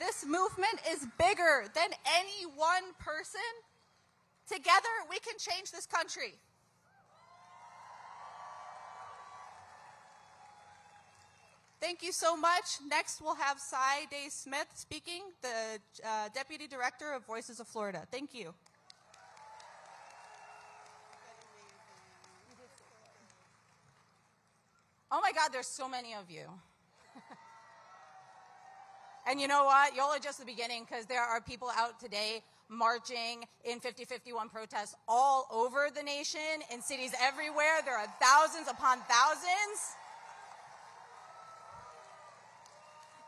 This movement is bigger than any one person. Together, we can change this country. Thank you so much. Next, we'll have Cy Day-Smith speaking, the Deputy Director of Voices of Florida. Thank you. Oh my God, there's so many of you. And you know what? Y'all are just the beginning, because there are people out today marching in 5051 protests all over the nation, in cities everywhere. There are thousands upon thousands.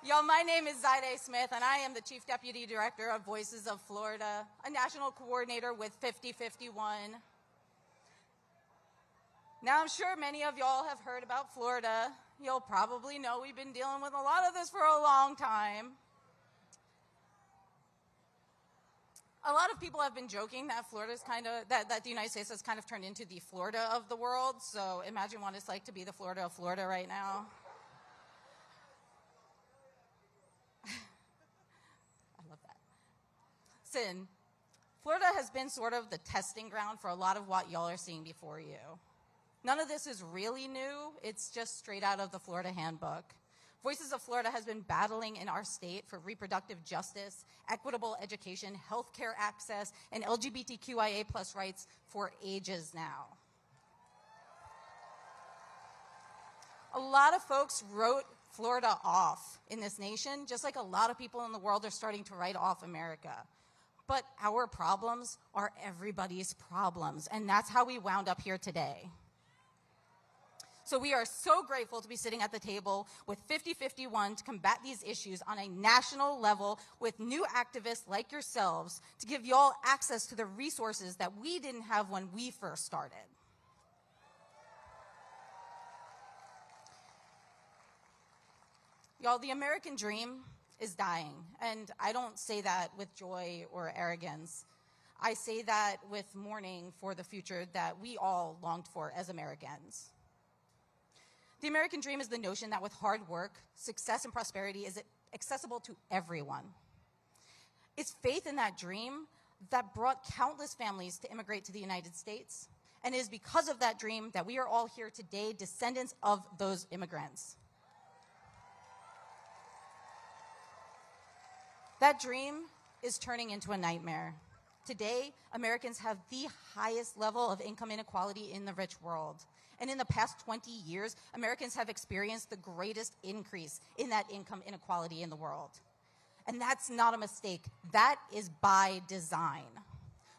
Y'all, my name is Cy Day-Smith, and I am the Chief Deputy Director of Voices of Florida, a national coordinator with 5051. Now, I'm sure many of y'all have heard about Florida. You'll probably know we've been dealing with a lot of this for a long time. A lot of people have been joking that that the United States has kind of turned into the Florida of the world. So imagine what it's like to be the Florida of Florida right now. I love that. Listen, Florida has been sort of the testing ground for a lot of what y'all are seeing before you. None of this is really new. It's just straight out of the Florida Handbook. Voices of Florida has been battling in our state for reproductive justice, equitable education, healthcare access, and LGBTQIA+ rights for ages now. A lot of folks wrote Florida off in this nation, just like a lot of people in the world are starting to write off America. But our problems are everybody's problems, and that's how we wound up here today. So we are so grateful to be sitting at the table with 5051 to combat these issues on a national level with new activists like yourselves to give y'all access to the resources that we didn't have when we first started. Y'all, the American dream is dying, and I don't say that with joy or arrogance. I say that with mourning for the future that we all longed for as Americans. The American dream is the notion that with hard work, success and prosperity is accessible to everyone. It's faith in that dream that brought countless families to immigrate to the United States, and it is because of that dream that we are all here today, descendants of those immigrants. That dream is turning into a nightmare. Today, Americans have the highest level of income inequality in the rich world. And in the past 20 years, Americans have experienced the greatest increase in that income inequality in the world. And that's not a mistake. That is by design.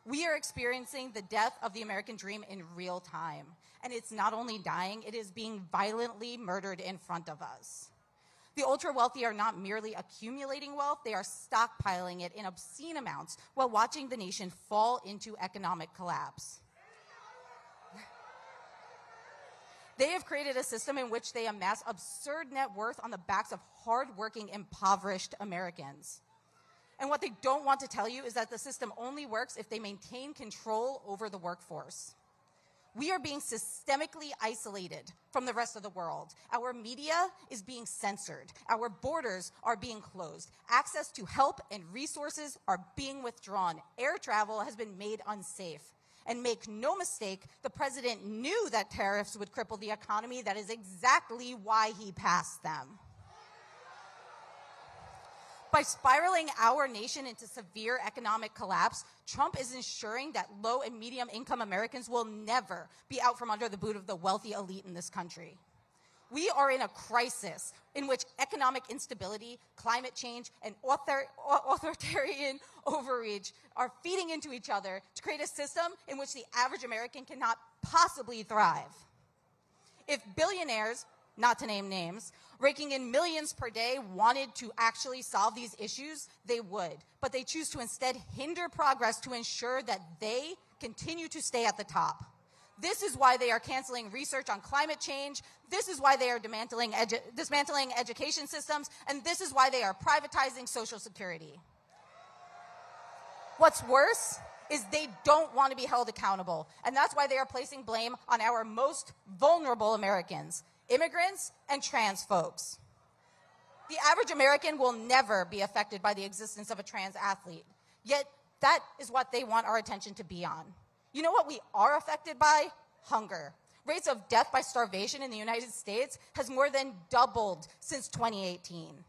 We are experiencing the death of the American dream in real time. And it's not only dying, it is being violently murdered in front of us. The ultra-wealthy are not merely accumulating wealth, they are stockpiling it in obscene amounts while watching the nation fall into economic collapse. They have created a system in which they amass absurd net worth on the backs of hardworking, impoverished Americans. And what they don't want to tell you is that the system only works if they maintain control over the workforce. We are being systemically isolated from the rest of the world. Our media is being censored. Our borders are being closed. Access to help and resources are being withdrawn. Air travel has been made unsafe. And make no mistake, the president knew that tariffs would cripple the economy. That is exactly why he passed them. By spiraling our nation into severe economic collapse, Trump is ensuring that low and medium income Americans will never be out from under the boot of the wealthy elite in this country. We are in a crisis in which economic instability, climate change, and authoritarian overreach are feeding into each other to create a system in which the average American cannot possibly thrive. If billionaires, not to name names, raking in millions per day wanted to actually solve these issues, they would. But they choose to instead hinder progress to ensure that they continue to stay at the top. This is why they are canceling research on climate change. This is why they are dismantling education systems. And this is why they are privatizing Social Security. What's worse is they don't want to be held accountable. And that's why they are placing blame on our most vulnerable Americans, immigrants and trans folks. The average American will never be affected by the existence of a trans athlete. Yet, that is what they want our attention to be on. You know what we are affected by? Hunger. Rates of death by starvation in the United States has more than doubled since 2018.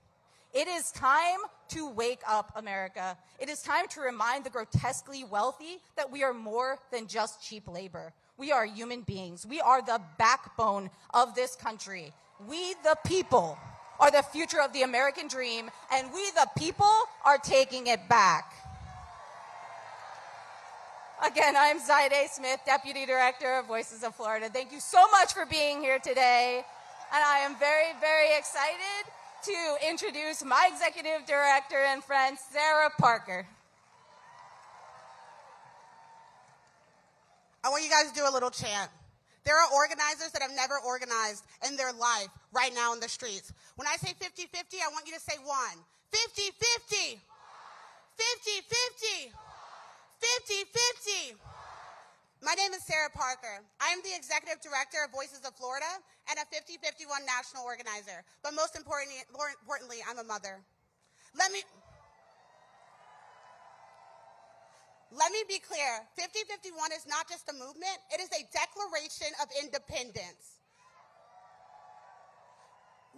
It is time to wake up, America. It is time to remind the grotesquely wealthy that we are more than just cheap labor. We are human beings. We are the backbone of this country. We, the people, are the future of the American dream, and we, the people, are taking it back. Again, I'm Zaide Smith, Deputy Director of Voices of Florida. Thank you so much for being here today. And I am very, very excited to introduce my Executive Director and friend, Sarah Parker. I want you guys to do a little chant. There are organizers that have never organized in their life right now in the streets. When I say 50-50, I want you to say one. 50-50. 50-50. 50-50. My name is Sarah Parker. I am the Executive Director of Voices of Florida and a 50-51 national organizer. But most importantly, I'm a mother. Let me be clear. 50-51 is not just a movement. It is a declaration of independence.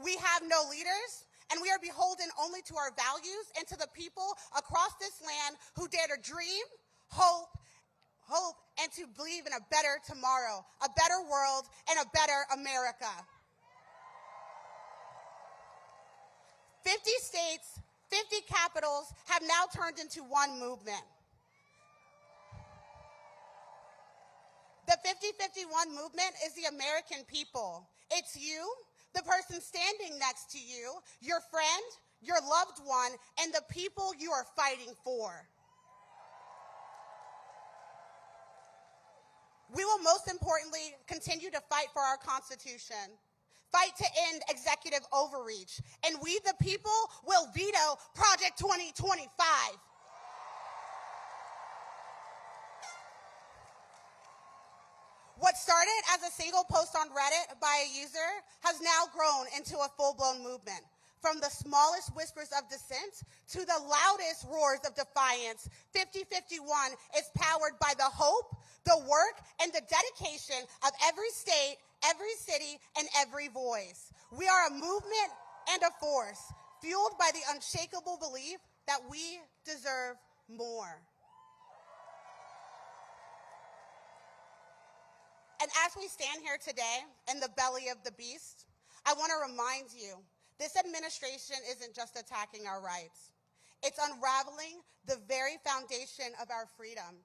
We have no leaders, and we are beholden only to our values and to the people across this land who dare to dream, hope, and to believe in a better tomorrow, a better world, and a better America. 50 states, 50 capitals have now turned into one movement. The 50-51 movement is the American people. It's you, the person standing next to you, your friend, your loved one, and the people you are fighting for. We will most importantly continue to fight for our Constitution, fight to end executive overreach, and we the people will veto Project 2025. What started as a single post on Reddit by a user has now grown into a full-blown movement. From the smallest whispers of dissent to the loudest roars of defiance, 50-51 is powered by the hope, the work, and the dedication of every state, every city, and every voice. We are a movement and a force, fueled by the unshakable belief that we deserve more. And as we stand here today in the belly of the beast, I want to remind you, this administration isn't just attacking our rights. It's unraveling the very foundation of our freedom.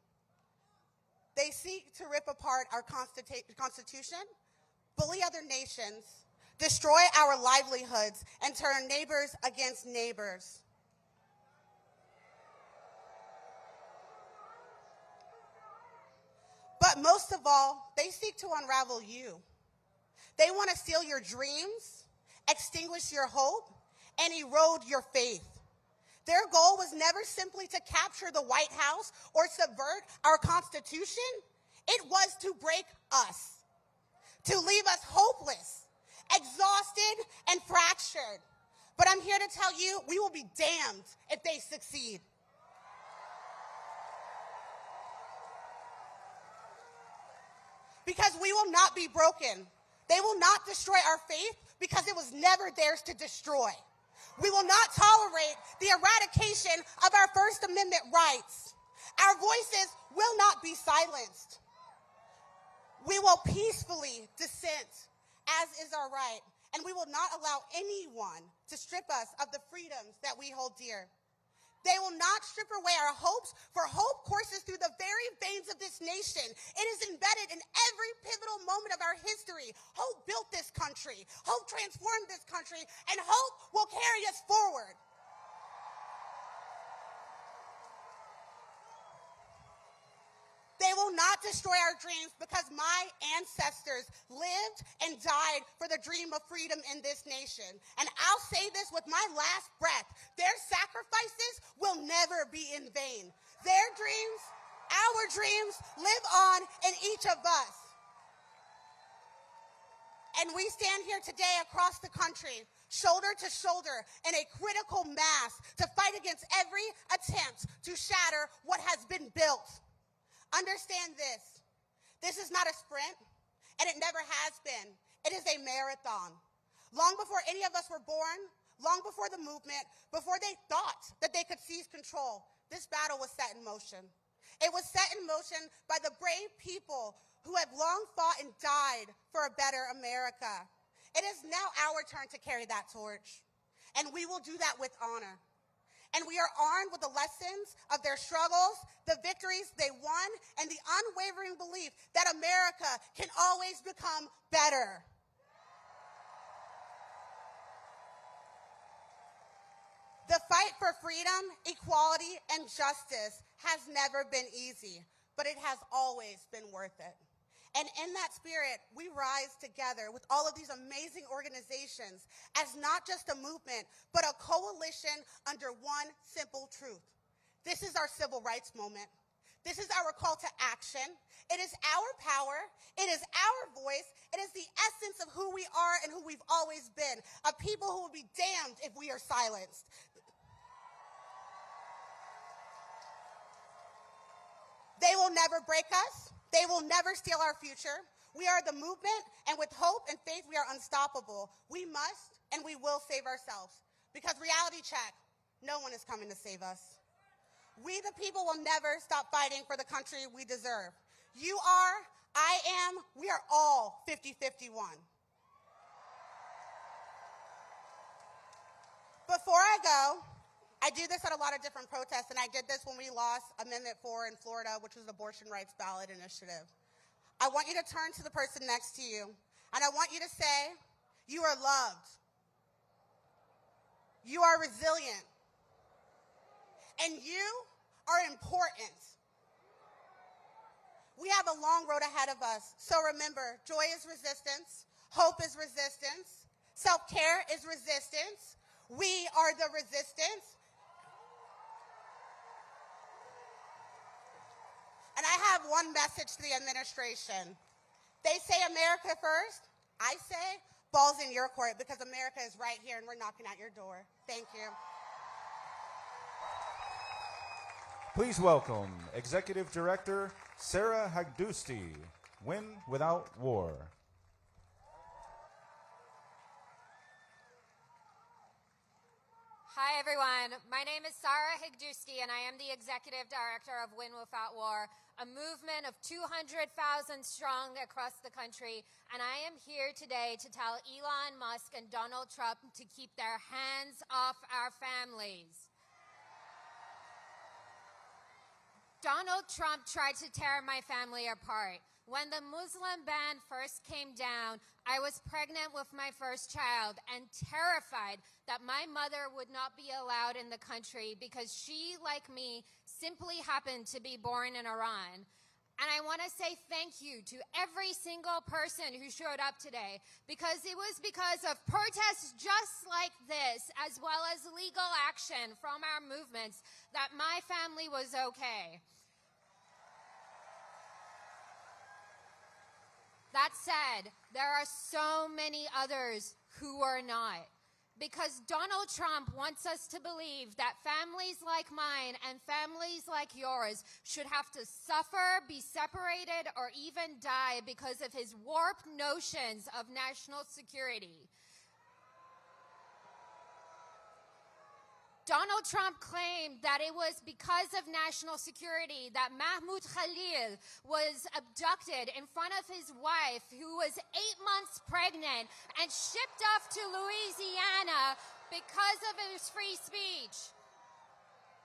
They seek to rip apart our Constitution, bully other nations, destroy our livelihoods, and turn neighbors against neighbors. But most of all, they seek to unravel you. They want to steal your dreams, extinguish your hope, and erode your faith. Their goal was never simply to capture the White House or subvert our Constitution. It was to break us, to leave us hopeless, exhausted, and fractured. But I'm here to tell you, we will be damned if they succeed. Because we will not be broken. They will not destroy our faith because it was never theirs to destroy. We will not tolerate the eradication of our First Amendment rights. Our voices will not be silenced. We will peacefully dissent, as is our right, and we will not allow anyone to strip us of the freedoms that we hold dear. They will not strip away our hopes, for hope courses through the very veins of this nation. It is embedded in every pivotal moment of our history. Hope built this country. Hope transformed this country, and hope will carry us forward. They will not destroy our dreams because my ancestors lived and died for the dream of freedom in this nation. And I'll say this with my last breath. Their sacrifices will never be in vain. Their dreams, our dreams, live on in each of us. And we stand here today across the country, shoulder to shoulder, in a critical mass to fight against every attempt to shatter what has been built. Understand this. This is not a sprint, and it never has been. It is a marathon. Long before any of us were born, long before the movement, before they thought that they could seize control, this battle was set in motion. It was set in motion by the brave people who have long fought and died for a better America. It is now our turn to carry that torch, and we will do that with honor. And we are armed with the lessons of their struggles, the victories they won, and the unwavering belief that America can always become better. The fight for freedom, equality, and justice has never been easy, but it has always been worth it. And in that spirit, we rise together with all of these amazing organizations as not just a movement, but a coalition under one simple truth. This is our civil rights moment. This is our call to action. It is our power. It is our voice. It is the essence of who we are and who we've always been, a people who will be damned if we are silenced. They will never break us. They will never steal our future. We are the movement, and with hope and faith, we are unstoppable. We must and we will save ourselves. Because reality check, no one is coming to save us. We the people will never stop fighting for the country we deserve. You are, I am, we are all 50-51. Before I go, I do this at a lot of different protests, and I did this when we lost Amendment 4 in Florida, which was the abortion rights ballot initiative. I want you to turn to the person next to you, and I want you to say, you are loved. You are resilient. And you are important. We have a long road ahead of us, so remember, joy is resistance, hope is resistance, self-care is resistance, we are the resistance. And I have one message to the administration. They say America first. I say balls in your court, because America is right here and we're knocking at your door. Thank you. Please welcome Executive Director Sarah Hagdusty, Win Without War. Hi, everyone. My name is Sarah Hagdusty, and I am the Executive Director of Win Without War, a movement of 200,000 strong across the country. And I am here today to tell Elon Musk and Donald Trump to keep their hands off our families. Donald Trump tried to tear my family apart. When the Muslim ban first came down, I was pregnant with my first child and terrified that my mother would not be allowed in the country because she, like me, simply happened to be born in Iran. And I want to say thank you to every single person who showed up today, because it was because of protests just like this, as well as legal action from our movements, that my family was okay. That said, there are so many others who are not. Because Donald Trump wants us to believe that families like mine and families like yours should have to suffer, be separated, or even die because of his warped notions of national security. Donald Trump claimed that it was because of national security that Mahmoud Khalil was abducted in front of his wife, who was 8 months pregnant, and shipped off to Louisiana because of his free speech.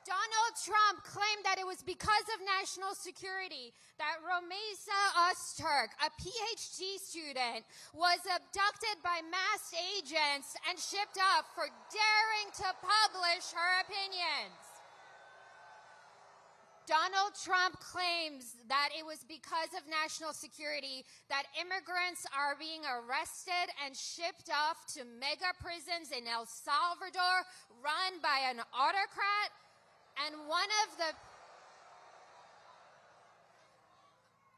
Donald Trump claimed that it was because of national security that Romesa Öztürk, a PhD student, was abducted by masked agents and shipped off for daring to publish her opinions. Donald Trump claims that it was because of national security that immigrants are being arrested and shipped off to mega prisons in El Salvador run by an autocrat. And one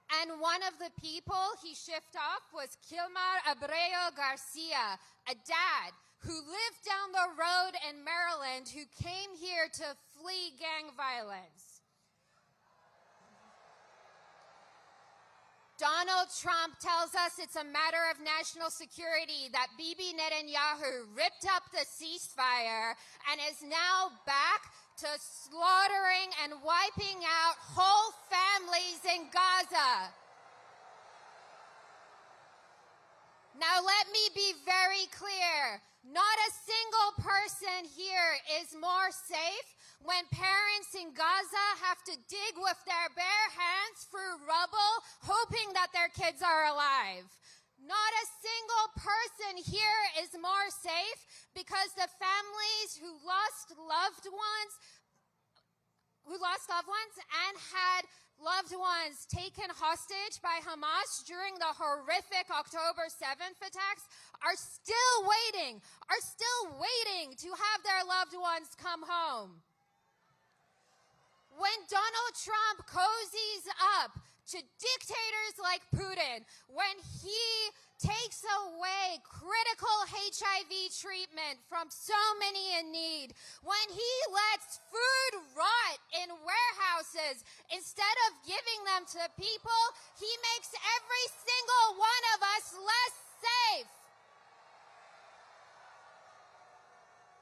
And one of the people he shipped off was Kilmar Abreu Garcia, a dad who lived down the road in Maryland who came here to flee gang violence. Donald Trump tells us it's a matter of national security that Bibi Netanyahu ripped up the ceasefire and is now back to slaughtering and wiping out whole families in Gaza. Now let me be very clear. Not a single person here is more safe when parents in Gaza have to dig with their bare hands through rubble, hoping that their kids are alive. Not a single person here is more safe because the families who lost loved ones and had loved ones taken hostage by Hamas during the horrific October 7th attacks are still waiting to have their loved ones come home. When Donald Trump cozies up to dictators like Putin, when he takes away critical HIV treatment from so many in need, when he lets food rot in warehouses instead of giving them to people, he makes every single one of us less safe.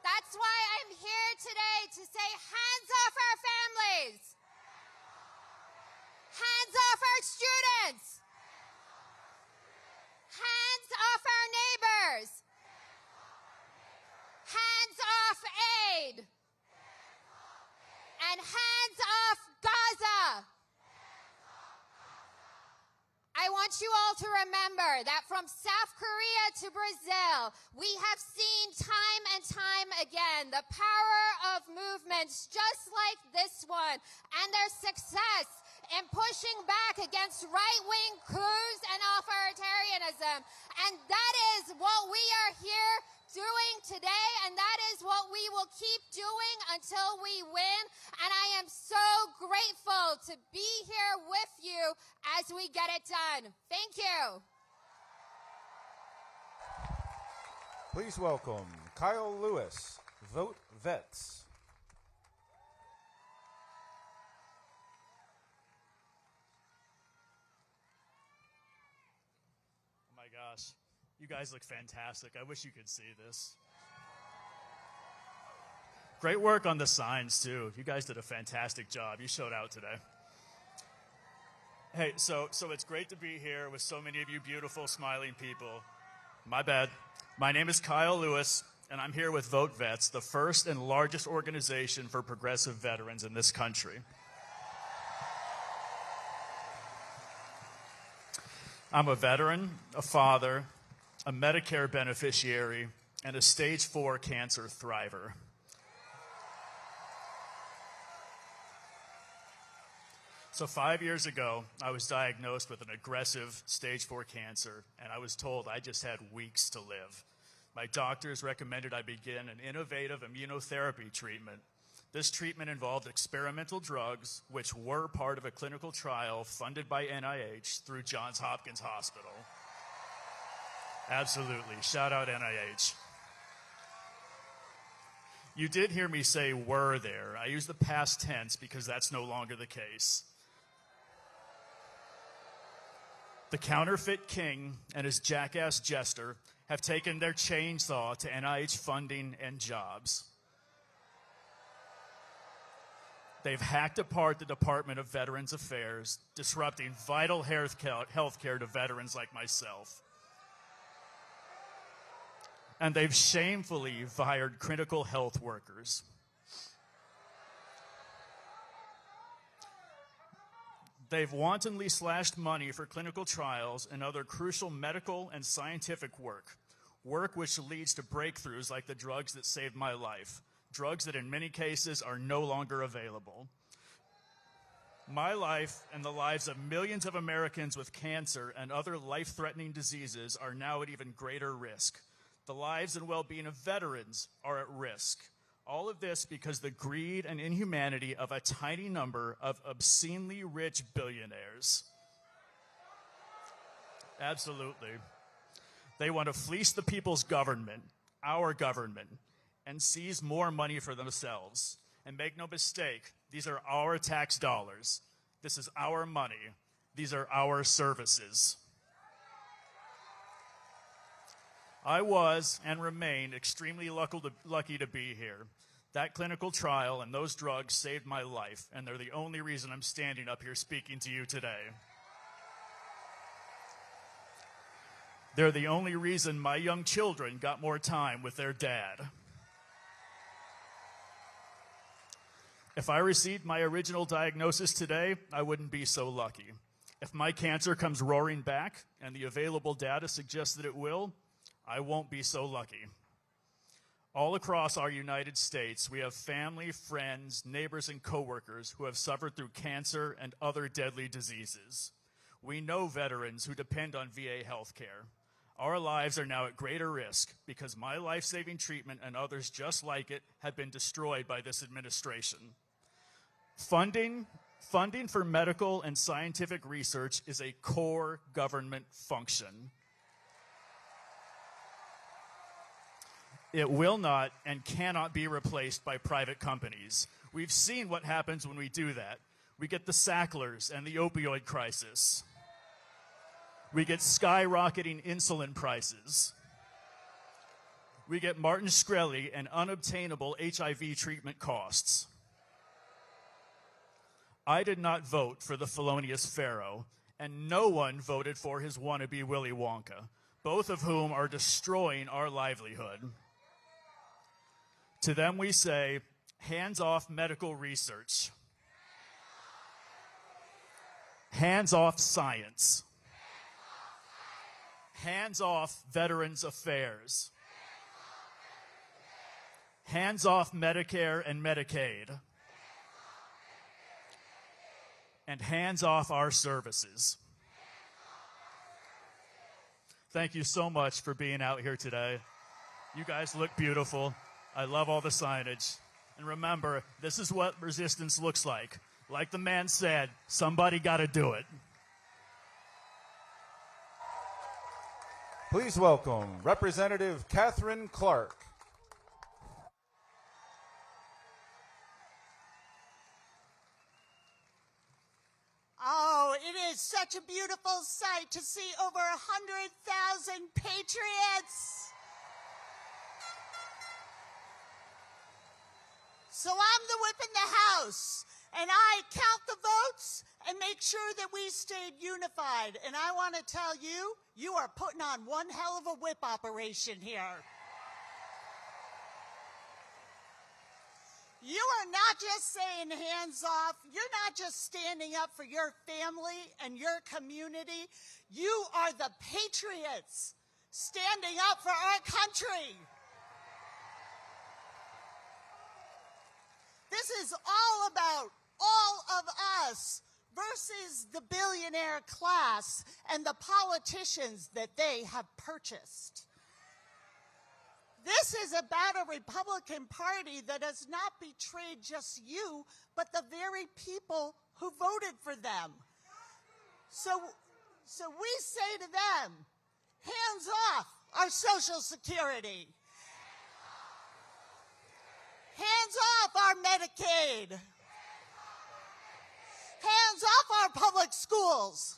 That's why I'm here today to say hands off our families. Hands off our students. Hands off our neighbors. Hands off aid. And hands off Gaza. I want you all to remember that from South Korea to Brazil, we have seen time and time again the power of movements just like this one and their success in pushing back against right-wing coups and authoritarianism. And that is what we are here doing today, and that is what we will keep doing until we win. And I am so grateful to be here with you as we get it done. Thank you. Please welcome Kyle Lewis, Vote Vets. Oh my gosh, you guys look fantastic. I wish you could see this. Great work on the signs, too. You guys did a fantastic job. You showed out today. Hey, so it's great to be here with so many of you beautiful, smiling people. My bad. My name is Kyle Lewis, and I'm here with Vote Vets, the first and largest organization for progressive veterans in this country. I'm a veteran, a father, a Medicare beneficiary, and a stage 4 cancer thriver. So 5 years ago, I was diagnosed with an aggressive stage 4 cancer, and I was told I just had weeks to live. My doctors recommended I begin an innovative immunotherapy treatment. This treatment involved experimental drugs, which were part of a clinical trial funded by NIH through Johns Hopkins Hospital. Absolutely. Shout out NIH. You did hear me say were there. I use the past tense because that's no longer the case. The counterfeit king and his jackass jester have taken their chainsaw to NIH funding and jobs. They've hacked apart the Department of Veterans Affairs, disrupting vital health care to veterans like myself. And they've shamefully fired critical health workers. They've wantonly slashed money for clinical trials and other crucial medical and scientific work which leads to breakthroughs like the drugs that saved my life, drugs that in many cases are no longer available. My life and the lives of millions of Americans with cancer and other life-threatening diseases are now at even greater risk. The lives and well-being of veterans are at risk. All of this because the greed and inhumanity of a tiny number of obscenely rich billionaires. Absolutely. They want to fleece the people's government, our government, and seize more money for themselves. And make no mistake, these are our tax dollars. This is our money. These are our services. I was and remain extremely lucky to be here. That clinical trial and those drugs saved my life, and they're the only reason I'm standing up here speaking to you today. They're the only reason my young children got more time with their dad. If I received my original diagnosis today, I wouldn't be so lucky. If my cancer comes roaring back, and the available data suggests that it will, I won't be so lucky. All across our United States, we have family, friends, neighbors, and coworkers who have suffered through cancer and other deadly diseases. We know veterans who depend on VA health care. Our lives are now at greater risk because my life-saving treatment and others just like it have been destroyed by this administration. Funding for medical and scientific research is a core government function. It will not and cannot be replaced by private companies. We've seen what happens when we do that. We get the Sacklers and the opioid crisis. We get skyrocketing insulin prices. We get Martin Shkreli and unobtainable HIV treatment costs. I did not vote for the felonious Pharaoh, and no one voted for his wannabe Willy Wonka, both of whom are destroying our livelihood. To them we say, hands off medical research. Hands off science. Hands off Veterans Affairs. Hands off Medicare and Medicaid. And hands off our services. Thank you so much for being out here today. You guys look beautiful. I love all the signage. And remember, this is what resistance looks like. Like the man said, somebody got to do it. Please welcome Representative Catherine Clark. Oh, it is such a beautiful sight to see over 100,000 patriots. So I'm the whip in the House, and I count the votes and make sure that we stayed unified. And I want to tell you, you are putting on one hell of a whip operation here. You are not just saying hands off. You're not just standing up for your family and your community. You are the patriots standing up for our country. This is all about all of us versus the billionaire class and the politicians that they have purchased. This is about a Republican Party that has not betrayed just you, but the very people who voted for them. So we say to them, hands off our Social Security. Hands off our Medicaid. Hands off our public schools.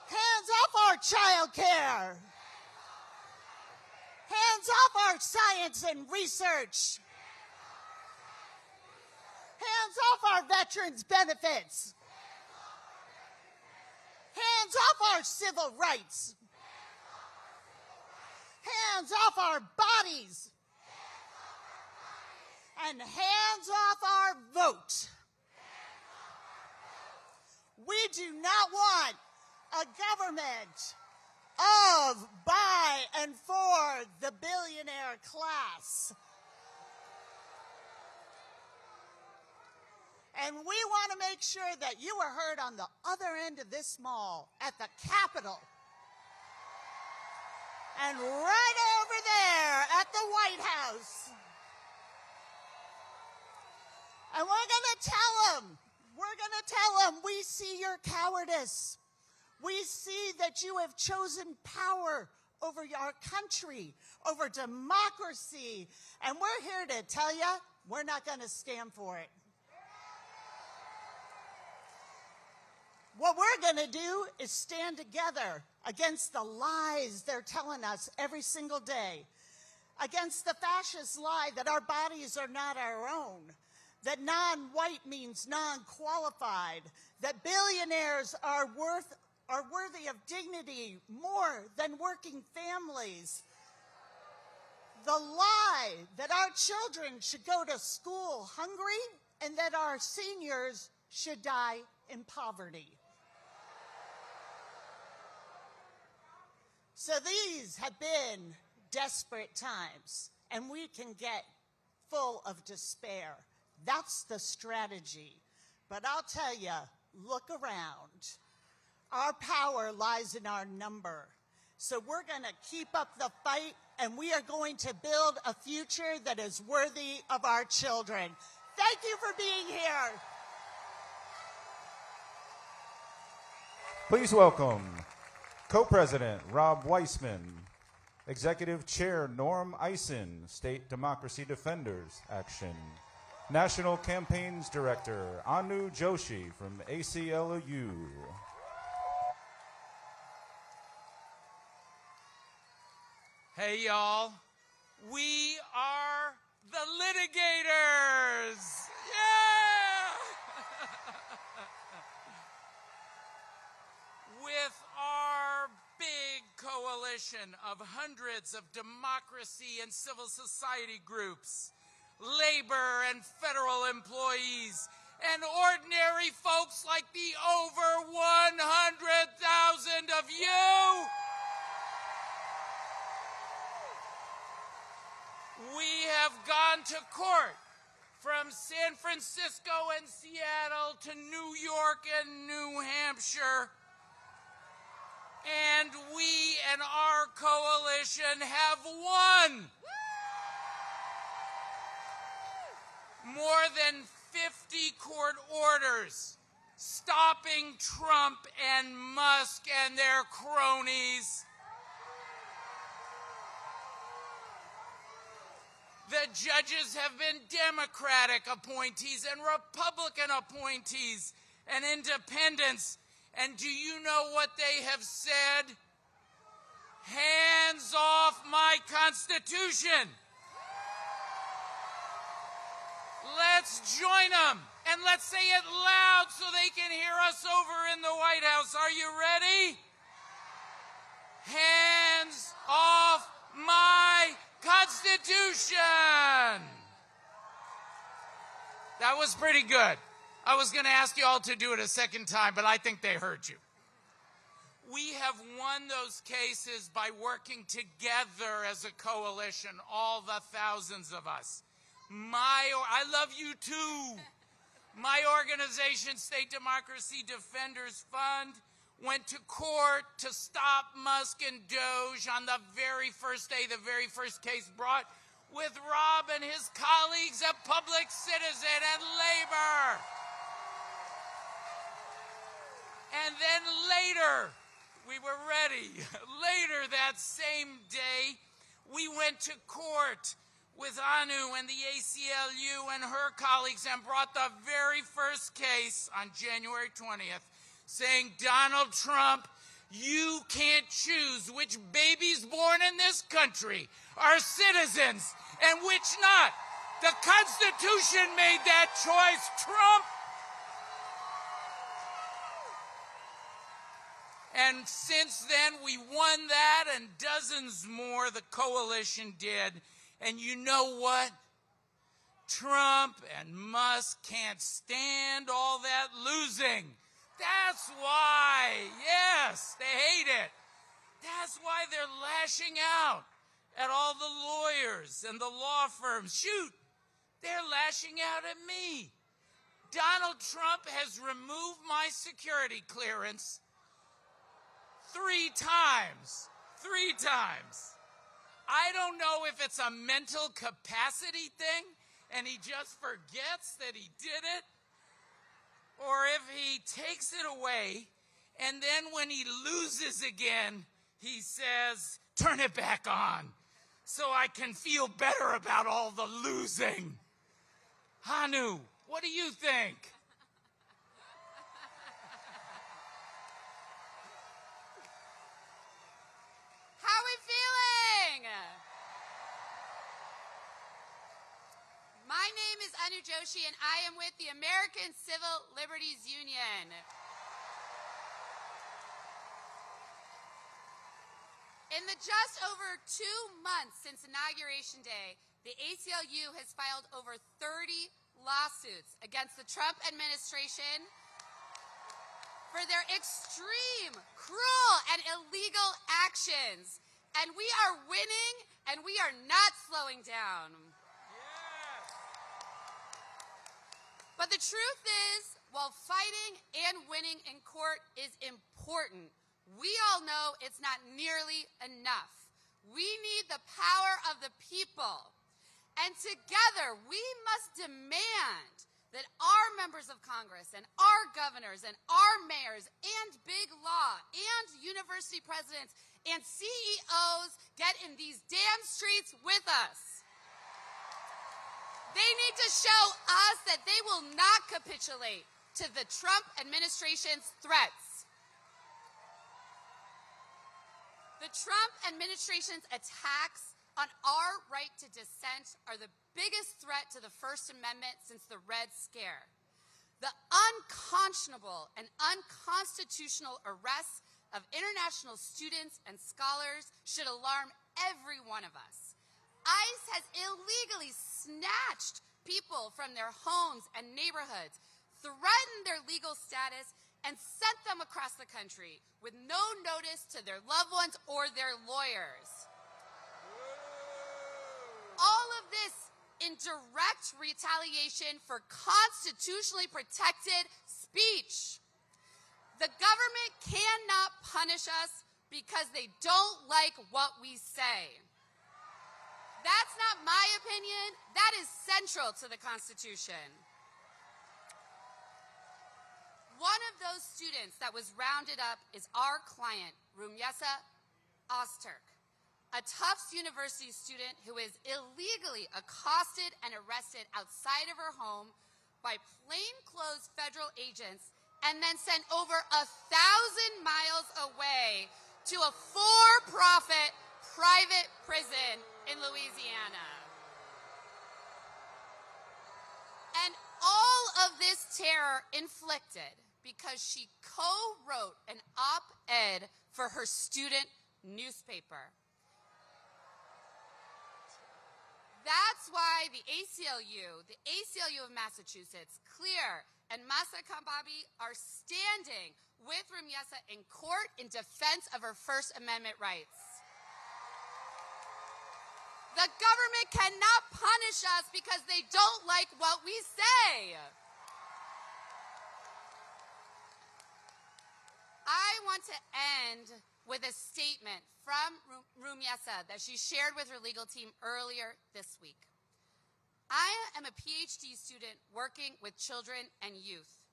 Hands off our child care. Hands off our science and research. Hands off our veterans' benefits. Hands off our civil rights. Hands off our bodies. And hands off our vote. We do not want a government of, by, and for the billionaire class. And we want to make sure that you are heard on the other end of this mall at the Capitol. And right over there at the White House. And we're going to tell them, we see your cowardice. We see that you have chosen power over our country, over democracy, and we're here to tell you we're not going to stand for it. What we're going to do is stand together against the lies they're telling us every single day, against the fascist lie that our bodies are not our own, that non-white means non-qualified, that billionaires are worthy of dignity more than working families, the lie that our children should go to school hungry and that our seniors should die in poverty. So these have been desperate times, and we can get full of despair. That's the strategy. But I'll tell you, look around. Our power lies in our number. So we're going to keep up the fight, and we are going to build a future that is worthy of our children. Thank you for being here. Please welcome Co-President Rob Weissman, Executive Chair Norm Eisen, State Democracy Defenders Action, National Campaigns Director Anu Joshi from ACLU. Hey, y'all. We are the litigators. Yeah! With our big coalition of hundreds of democracy and civil society groups, labor and federal employees, and ordinary folks like the over 100,000 of you, we have gone to court from San Francisco and Seattle to New York and New Hampshire. And we and our coalition have won. More than 50 court orders stopping Trump and Musk and their cronies. The judges have been Democratic appointees and Republican appointees and independents. And do you know what they have said? Hands off my Constitution. Let's join them, and let's say it loud so they can hear us over in the White House. Are you ready? Hands off my Constitution. That was pretty good. I was going to ask you all to do it a second time, but I think they heard you. We have won those cases by working together as a coalition, all the thousands of us. I love you too. My organization, State Democracy Defenders Fund, went to court to stop Musk and Doge on the very first day, the very first case brought, with Rob and his colleagues at Public Citizen and Labor. And then later, we were ready. Later that same day, we went to court with Anu and the ACLU and her colleagues and brought the very first case on January 20th, saying, Donald Trump, you can't choose which babies born in this country are citizens and which not. The Constitution made that choice, Trump. And since then, we won that and dozens more the coalition did. And you know what? Trump and Musk can't stand all that losing. That's why, yes, they hate it. That's why they're lashing out at all the lawyers and the law firms. Shoot, they're lashing out at me. Donald Trump has removed my security clearance 3 times. 3 times. I don't know if it's a mental capacity thing and he just forgets that he did it, or if he takes it away And then when he loses again, he says, turn it back on so I can feel better about all the losing. Hanu, what do you think? How are we feeling? My name is Anu Joshi, and I am with the American Civil Liberties Union. In the just over 2 months since Inauguration Day, the ACLU has filed over 30 lawsuits against the Trump administration for their extreme, cruel, and illegal actions. And we are winning, and we are not slowing down. Yes. But the truth is, while fighting and winning in court is important, we all know it's not nearly enough. We need the power of the people. And together, we must demand that our members of Congress and our governors and our mayors and big law and university presidents and CEOs get in these damn streets with us. They need to show us that they will not capitulate to the Trump administration's threats. The Trump administration's attacks on our right to dissent are the biggest threat to the First Amendment since the Red Scare. The unconscionable and unconstitutional arrests of international students and scholars should alarm every one of us. ICE has illegally snatched people from their homes and neighborhoods, threatened their legal status, and sent them across the country with no notice to their loved ones or their lawyers. All of this in direct retaliation for constitutionally protected speech. The government cannot punish us because they don't like what we say. That's not my opinion. That is central to the Constitution. One of those students that was rounded up is our client, Rumyesa Ozturk, a Tufts University student who is illegally accosted and arrested outside of her home by plainclothes federal agents and then sent over 1,000 miles away to a for-profit private prison in Louisiana. And all of this terror inflicted because she co-wrote an op-ed for her student newspaper. That's why the ACLU of Massachusetts, CLEAR, and Masa Kambabi are standing with Rumyesa in court in defense of her First Amendment rights. The government cannot punish us because they don't like what we say. I want to end with a statement from Rumyesa that she shared with her legal team earlier this week. I am a PhD student working with children and youth.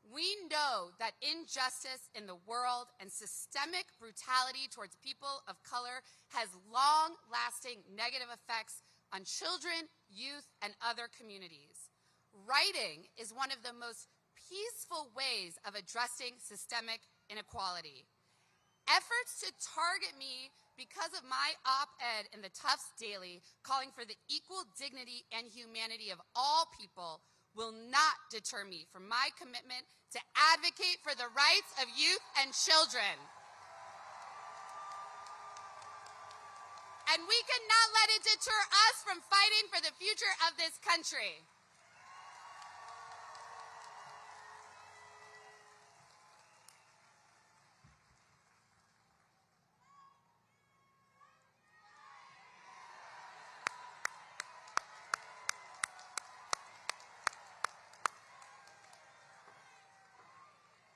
We know that injustice in the world and systemic brutality towards people of color has long-lasting negative effects on children, youth, and other communities. Writing is one of the most peaceful ways of addressing systemic inequality. Efforts to target me because of my op-ed in the Tufts Daily calling for the equal dignity and humanity of all people will not deter me from my commitment to advocate for the rights of youth and children. And we cannot let it deter us from fighting for the future of this country.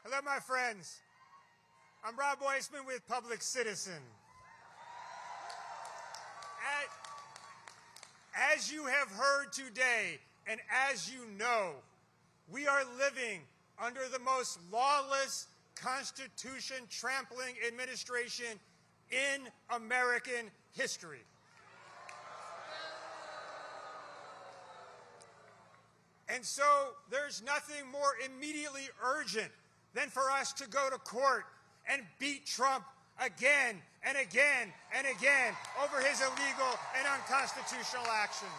Hello, my friends. I'm Rob Weissman with Public Citizen. As you have heard today, and as you know, we are living under the most lawless Constitution trampling administration in American history. And so there's nothing more immediately urgent than for us to go to court and beat Trump again and again and again over his illegal and unconstitutional actions.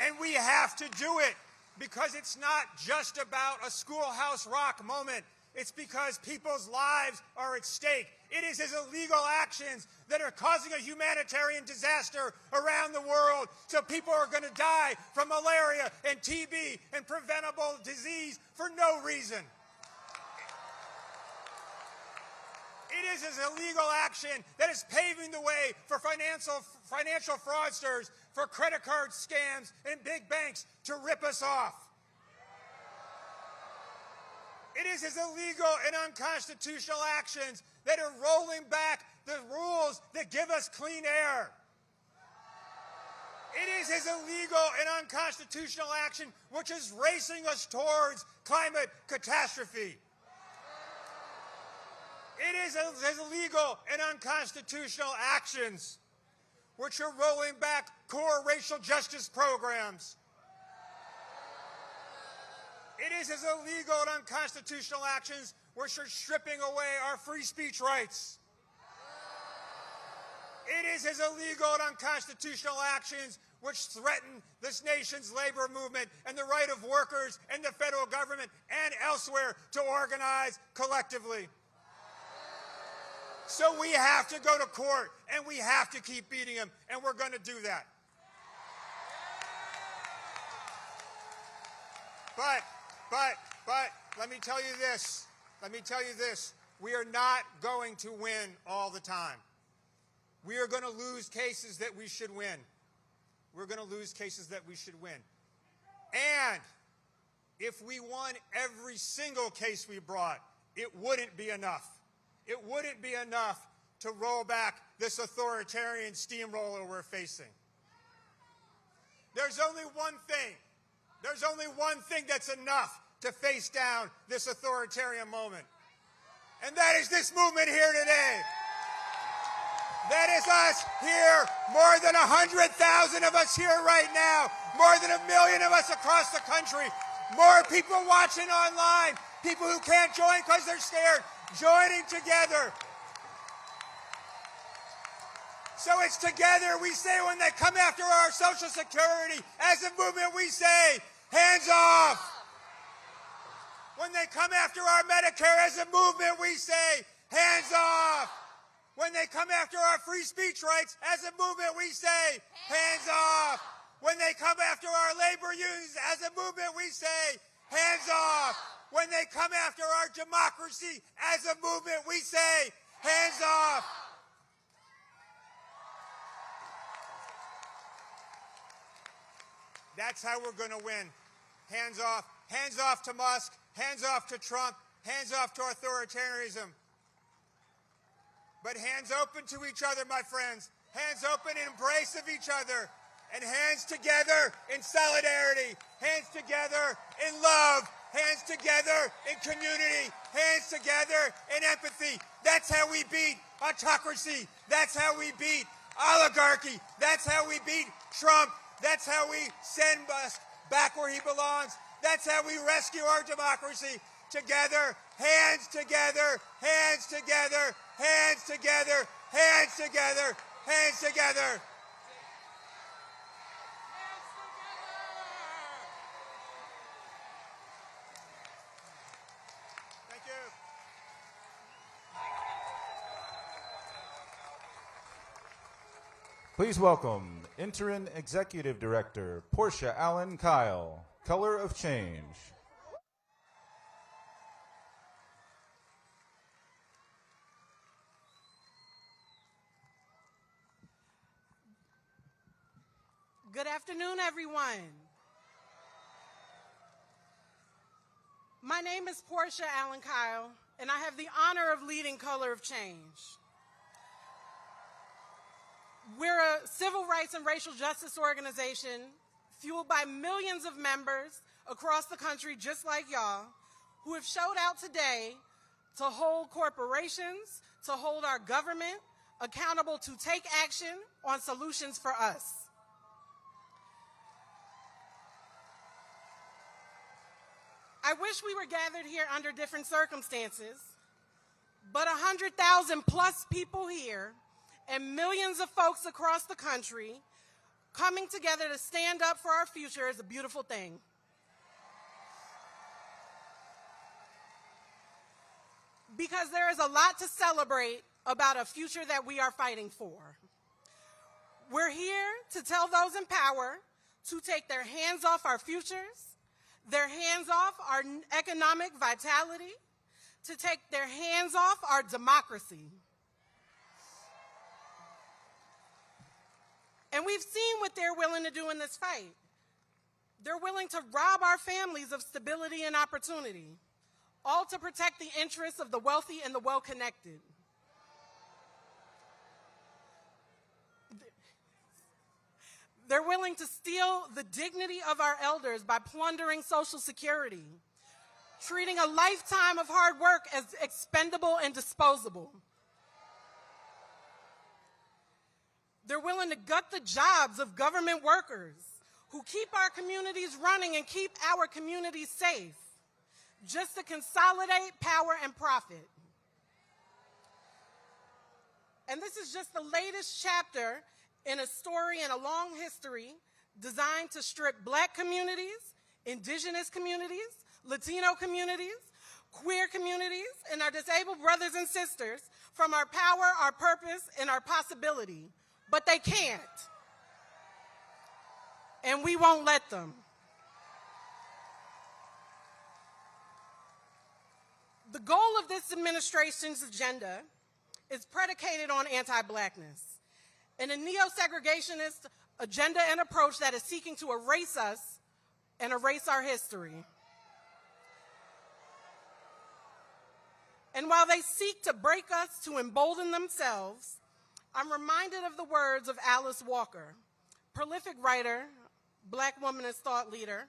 And we have to do it because it's not just about a Schoolhouse Rock moment. It's because people's lives are at stake. It is his illegal actions that are causing a humanitarian disaster around the world. So people are going to die from malaria and TB and preventable disease for no reason. It is his illegal action that is paving the way for financial fraudsters, for credit card scams and big banks to rip us off. It is his illegal and unconstitutional actions that are rolling back the rules that give us clean air. It is his illegal and unconstitutional action which is racing us towards climate catastrophe. It is his illegal and unconstitutional actions which are rolling back core racial justice programs. It is his illegal and unconstitutional actions which are stripping away our free speech rights. It is his illegal and unconstitutional actions which threaten this nation's labor movement and the right of workers and the federal government and elsewhere to organize collectively. So we have to go to court, and we have to keep beating him, and we're going to do that. But, let me tell you this. Let me tell you this. We are not going to win all the time. We are going to lose cases that we should win. We're going to lose cases that we should win. And if we won every single case we brought, it wouldn't be enough. It wouldn't be enough to roll back this authoritarian steamroller we're facing. There's only one thing. There's only one thing that's enough to face down this authoritarian moment. And that is this movement here today. That is us here, more than 100,000 of us here right now, more than 1 million of us across the country, more people watching online, people who can't join because they're scared, joining together. So it's together we say when they come after our Social Security, as a movement we say, hands off. When they come after our Medicare as a movement we say, hands off. When they come after our free speech rights as a movement we say, hands off. When they come after our labor unions as a movement we say, hands off. When they come after our democracy as a movement we say, hands off. That's how we're going to win. Hands off. Hands off to Musk. Hands off to Trump. Hands off to authoritarianism. But hands open to each other, my friends. Hands open in embrace of each other. And hands together in solidarity. Hands together in love. Hands together in community. Hands together in empathy. That's how we beat autocracy. That's how we beat oligarchy. That's how we beat Trump. That's how we send Musk back where he belongs. That's how we rescue our democracy. Together, hands together, hands together, hands together, hands together, hands together. Thank you. Please welcome Interim Executive Director Portia Allen Kyle, Color of Change. Good afternoon, everyone. My name is Portia Allen Kyle, and I have the honor of leading Color of Change. We're a civil rights and racial justice organization fueled by millions of members across the country just like y'all who have showed out today to hold corporations, to hold our government accountable to take action on solutions for us. I wish we were gathered here under different circumstances, but 100,000 plus people here and millions of folks across the country coming together to stand up for our future is a beautiful thing. Because there is a lot to celebrate about a future that we are fighting for. We're here to tell those in power to take their hands off our futures, their hands off our economic vitality, to take their hands off our democracy. And we've seen what they're willing to do in this fight. They're willing to rob our families of stability and opportunity, all to protect the interests of the wealthy and the well-connected. They're willing to steal the dignity of our elders by plundering Social Security, treating a lifetime of hard work as expendable and disposable. They're willing to gut the jobs of government workers who keep our communities running and keep our communities safe, just to consolidate power and profit. And this is just the latest chapter in a story and a long history designed to strip Black communities, Indigenous communities, Latino communities, queer communities, and our disabled brothers and sisters from our power, our purpose, and our possibility. But they can't. And we won't let them. The goal of this administration's agenda is predicated on anti-Blackness and a neo-segregationist agenda and approach that is seeking to erase us and erase our history. And while they seek to break us to embolden themselves, I'm reminded of the words of Alice Walker, prolific writer, Black womanist thought leader,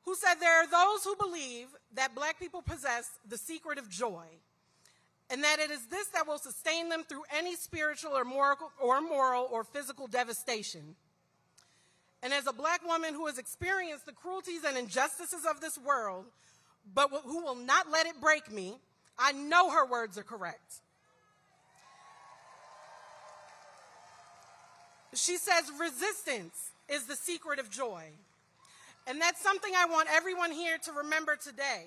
who said there are those who believe that Black people possess the secret of joy, and that it is this that will sustain them through any spiritual or moral or physical devastation. And as a Black woman who has experienced the cruelties and injustices of this world, but who will not let it break me, I know her words are correct. She says resistance is the secret of joy. And that's something I want everyone here to remember today,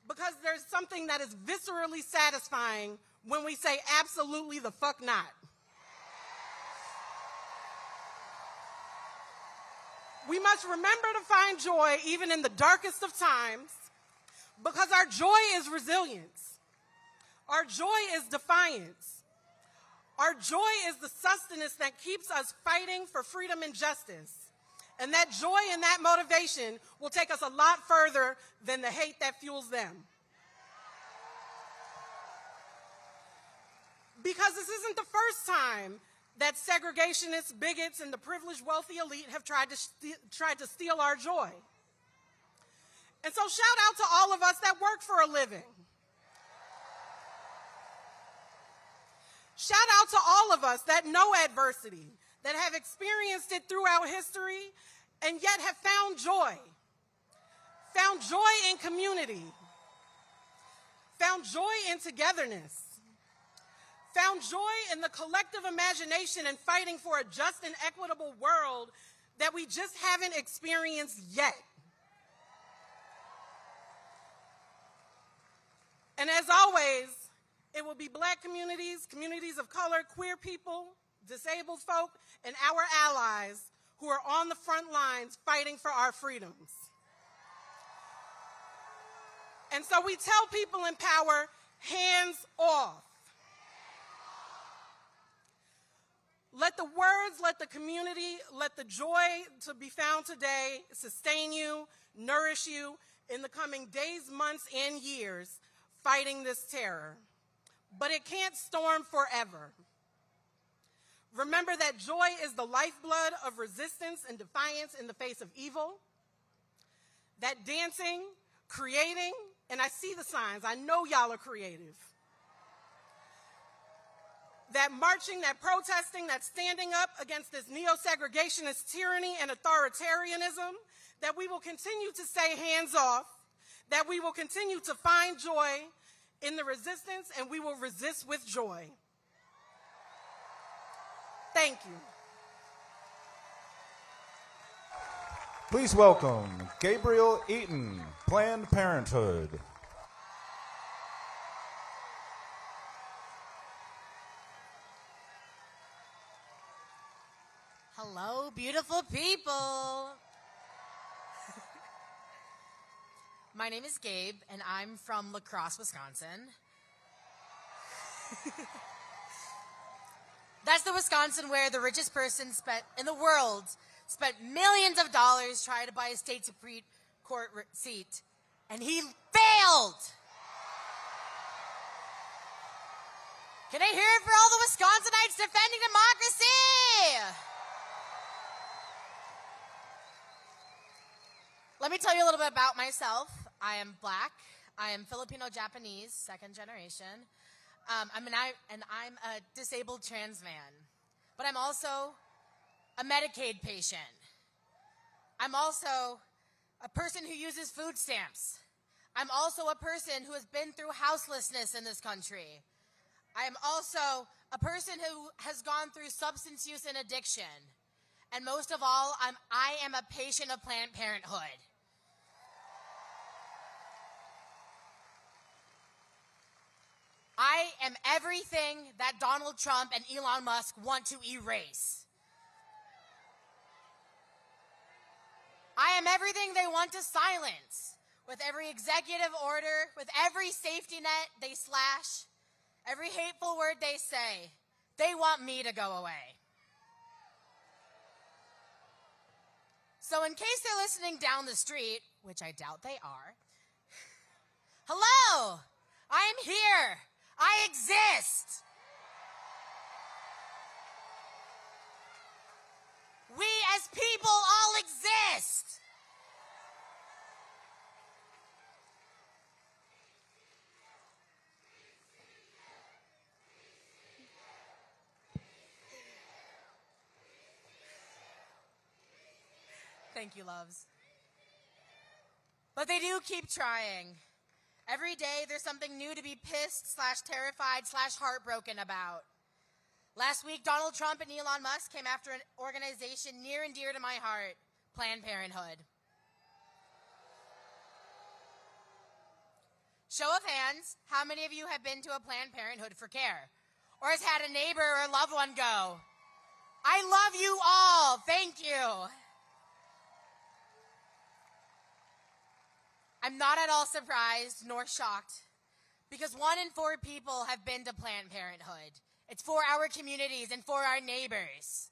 because there's something that is viscerally satisfying when we say absolutely the fuck not. We must remember to find joy even in the darkest of times, because our joy is resilience. Our joy is defiance. Our joy is the sustenance that keeps us fighting for freedom and justice. And that joy and that motivation will take us a lot further than the hate that fuels them. Because this isn't the first time that segregationists, bigots, and the privileged wealthy elite have tried to steal our joy. And so shout out to all of us that work for a living. Shout out to all of us that know adversity, that have experienced it throughout history, and yet have found joy in community, found joy in togetherness, found joy in the collective imagination and fighting for a just and equitable world that we just haven't experienced yet. And as always, it will be Black communities, communities of color, queer people, disabled folk, and our allies who are on the front lines fighting for our freedoms. And so we tell people in power, hands off. Let the words, let the community, let the joy to be found today sustain you, nourish you in the coming days, months, and years fighting this terror. But it can't storm forever. Remember that joy is the lifeblood of resistance and defiance in the face of evil. That dancing, creating, and I see the signs. I know y'all are creative. That marching, that protesting, that standing up against this neo-segregationist tyranny and authoritarianism, that we will continue to say hands off, that we will continue to find joy in the resistance, and we will resist with joy. Thank you. Please welcome Gabriel Eaton, Planned Parenthood. Hello, beautiful people. My name is Gabe, and I'm from La Crosse, Wisconsin. That's the Wisconsin where the richest person in the world spent millions of dollars trying to buy a state Supreme Court seat, and he failed. Can I hear it for all the Wisconsinites defending democracy? Let me tell you a little bit about myself. I am Black. I am Filipino-Japanese, second generation. I'm a disabled trans man. But I'm also a Medicaid patient. I'm also a person who uses food stamps. I'm also a person who has been through houselessness in this country. I am also a person who has gone through substance use and addiction. And most of all, I am a patient of Planned Parenthood. I am everything that Donald Trump and Elon Musk want to erase. I am everything they want to silence. With every executive order, with every safety net they slash, every hateful word they say, they want me to go away. So in case they're listening down the street, which I doubt they are, hello, I am here. I exist. We as people all exist. Thank you, loves. But they do keep trying. Every day, there's something new to be pissed / terrified / heartbroken about. Last week, Donald Trump and Elon Musk came after an organization near and dear to my heart, Planned Parenthood. Show of hands, how many of you have been to a Planned Parenthood for care? Or has had a neighbor or a loved one go? I love you all. Thank you. I'm not at all surprised nor shocked because 1 in 4 people have been to Planned Parenthood. It's for our communities and for our neighbors.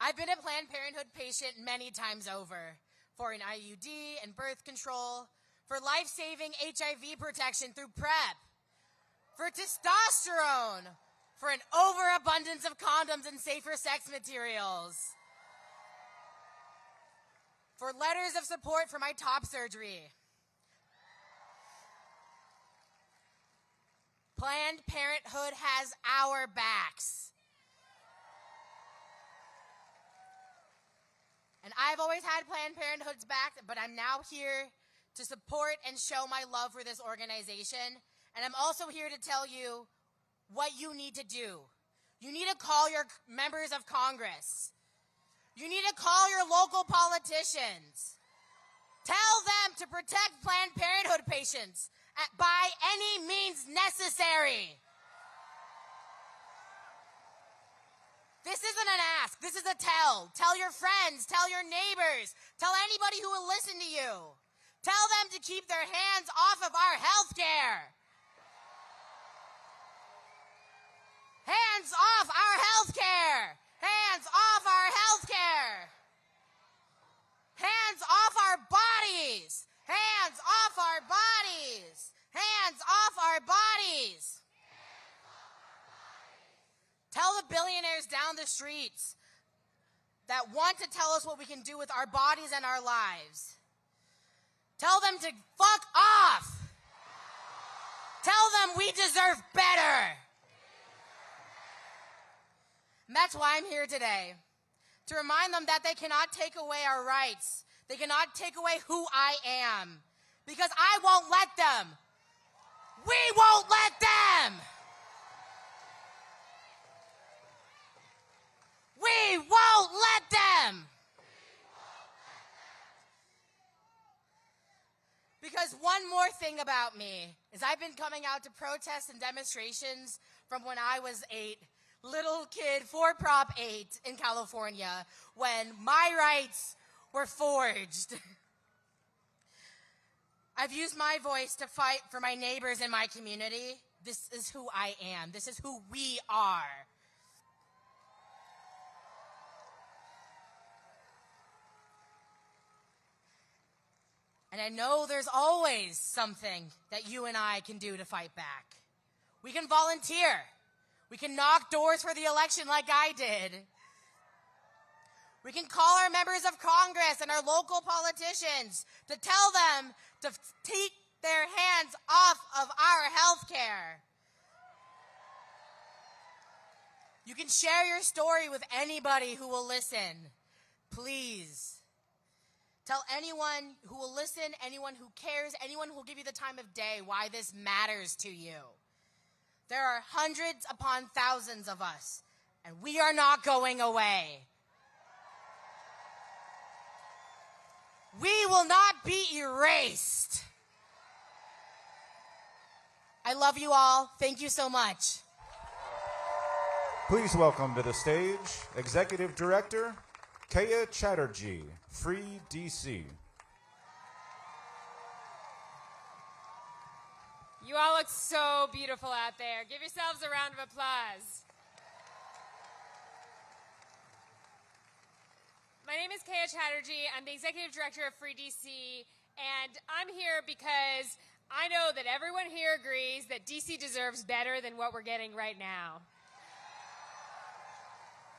I've been a Planned Parenthood patient many times over for an IUD and birth control, for life-saving HIV protection through PrEP, for testosterone, for an overabundance of condoms and safer sex materials, for letters of support for my top surgery. Planned Parenthood has our backs. And I've always had Planned Parenthood's back, but I'm now here to support and show my love for this organization. And I'm also here to tell you what you need to do. You need to call your members of Congress. You need to call your local politicians. Tell them to protect Planned Parenthood patients by any means necessary. This isn't an ask, this is a tell. Tell your friends, tell your neighbors, tell anybody who will listen to you. Tell them to keep their hands off of our health care. Hands off our health care. Hands off our health care. Hands off our bodies. Hands off our bodies. Hands off our bodies. Tell the billionaires down the streets that want to tell us what we can do with our bodies and our lives. Tell them to fuck off. Tell them we deserve better. And that's why I'm here today, to remind them that they cannot take away our rights. They cannot take away who I am, because I won't let them. We won't let them. We won't let them. Because one more thing about me is I've been coming out to protests and demonstrations from when I was 8, little kid for Prop 8 in California, when my rights were forged. I've used my voice to fight for my neighbors in my community. This is who I am. This is who we are. And I know there's always something that you and I can do to fight back. We can volunteer. We can knock doors for the election like I did. We can call our members of Congress and our local politicians to tell them to take their hands off of our health care. You can share your story with anybody who will listen. Please. Tell anyone who will listen, anyone who cares, anyone who will give you the time of day why this matters to you. There are hundreds upon thousands of us, and we are not going away. We will not be erased. I love you all. Thank you so much. Please welcome to the stage Executive Director Kaya Chatterjee, Free DC. You all look so beautiful out there. Give yourselves a round of applause. My name is Kaya Chatterjee. I'm the Executive Director of Free DC, and I'm here because I know that everyone here agrees that DC deserves better than what we're getting right now.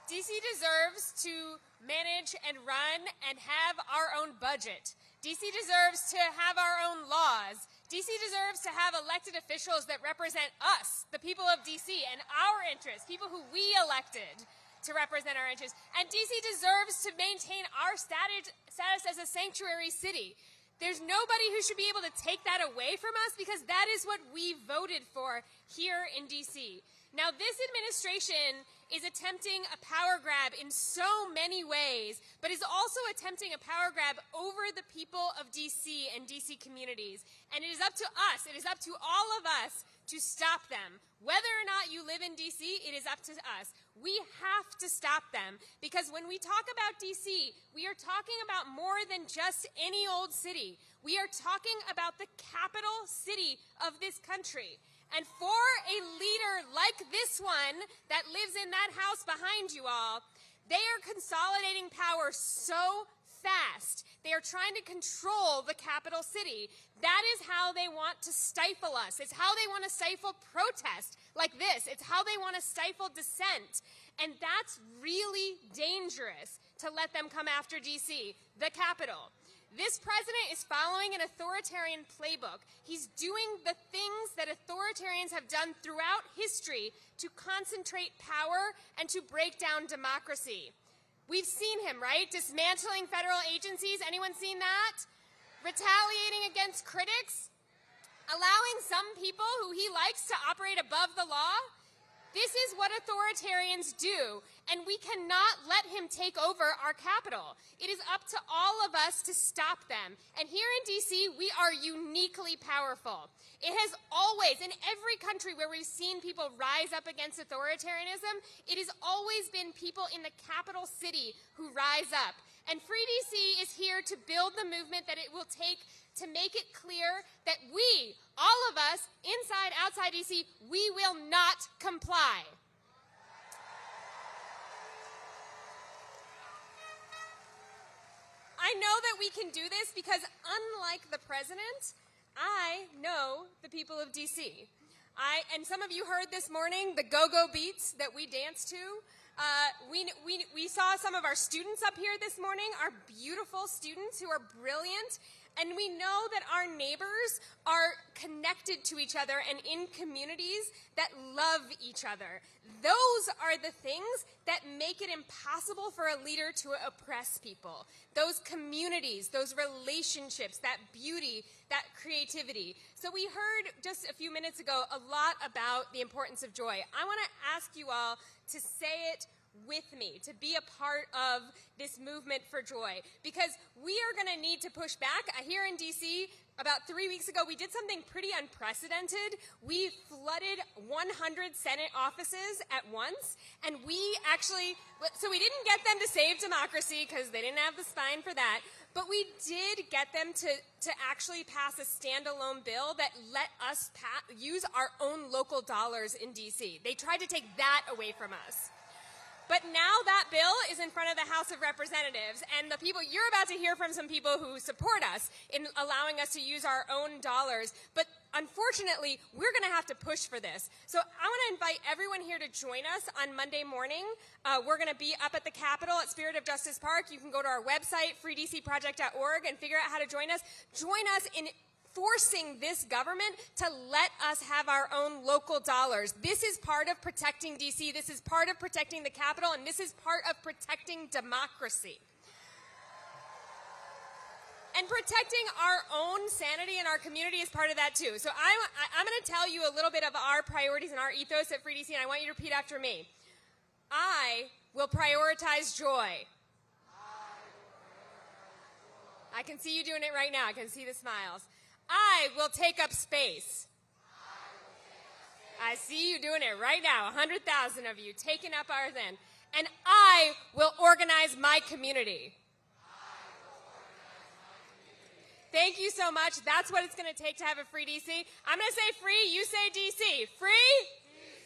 DC deserves to manage and run and have our own budget. DC deserves to have our own laws. DC deserves to have elected officials that represent us, the people of DC, and our interests, people who we elected to represent our interests. And DC deserves to maintain our status as a sanctuary city. There's nobody who should be able to take that away from us, because that is what we voted for here in DC. Now, this administration is attempting a power grab in so many ways, but is also attempting a power grab over the people of DC and DC communities. And it is up to us, it is up to all of us to stop them. Whether or not you live in DC, it is up to us. We have to stop them, because when we talk about DC, we are talking about more than just any old city. We are talking about the capital city of this country. And for a leader like this one that lives in that house behind you all, they are consolidating power so fast. They are trying to control the capital city. That is how they want to stifle us. It's how they want to stifle protest like this. It's how they want to stifle dissent. And that's really dangerous to let them come after DC, the capital. This president is following an authoritarian playbook. He's doing the things that authoritarians have done throughout history to concentrate power and to break down democracy. We've seen him, right? Dismantling federal agencies. Anyone seen that? Retaliating against critics. Allowing some people who he likes to operate above the law. This is what authoritarians do, and we cannot let him take over our capital. It is up to all of us to stop them. And here in DC, we are uniquely powerful. It has always, in every country where we've seen people rise up against authoritarianism, it has always been people in the capital city who rise up. And Free DC is here to build the movement that it will take to make it clear that we, all of us, inside, outside DC, we will not comply. I know that we can do this because, unlike the president, I know the people of DC. And some of you heard this morning the go-go beats that we danced to. We saw some of our students up here this morning, our beautiful students who are brilliant. And we know that our neighbors are connected to each other and in communities that love each other. Those are the things that make it impossible for a leader to oppress people. Those communities, those relationships, that beauty, that creativity. So we heard just a few minutes ago a lot about the importance of joy. I want to ask you all to say it with me, to be a part of this movement for joy, because we are going to need to push back. Here in DC, about 3 weeks ago, we did something pretty unprecedented. We flooded 100 Senate offices at once, and we didn't get them to save democracy because they didn't have the spine for that, but we did get them to actually pass a standalone bill that let us use our own local dollars in DC. They tried to take that away from us. But now that bill is in front of the House of Representatives, and you're about to hear from some people who support us in allowing us to use our own dollars. But unfortunately, we're going to have to push for this. So I want to invite everyone here to join us on Monday morning. We're going to be up at the Capitol at Spirit of Justice Park. You can go to our website, freedcproject.org, and figure out how to join us. Join us in forcing this government to let us have our own local dollars. This is part of protecting DC. This is part of protecting the Capitol, and this is part of protecting democracy. And protecting our own sanity in our community is part of that too. So I'm going to tell you a little bit of our priorities and our ethos at Free DC, and I want you to repeat after me. I will prioritize joy. I can see you doing it right now. I can see the smiles. I will take up space. I see you doing it right now, 100,000 of you taking up our then. And I will organize my community. Thank you so much. That's what it's going to take to have a free DC. I'm going to say free, you say DC. Free? DC.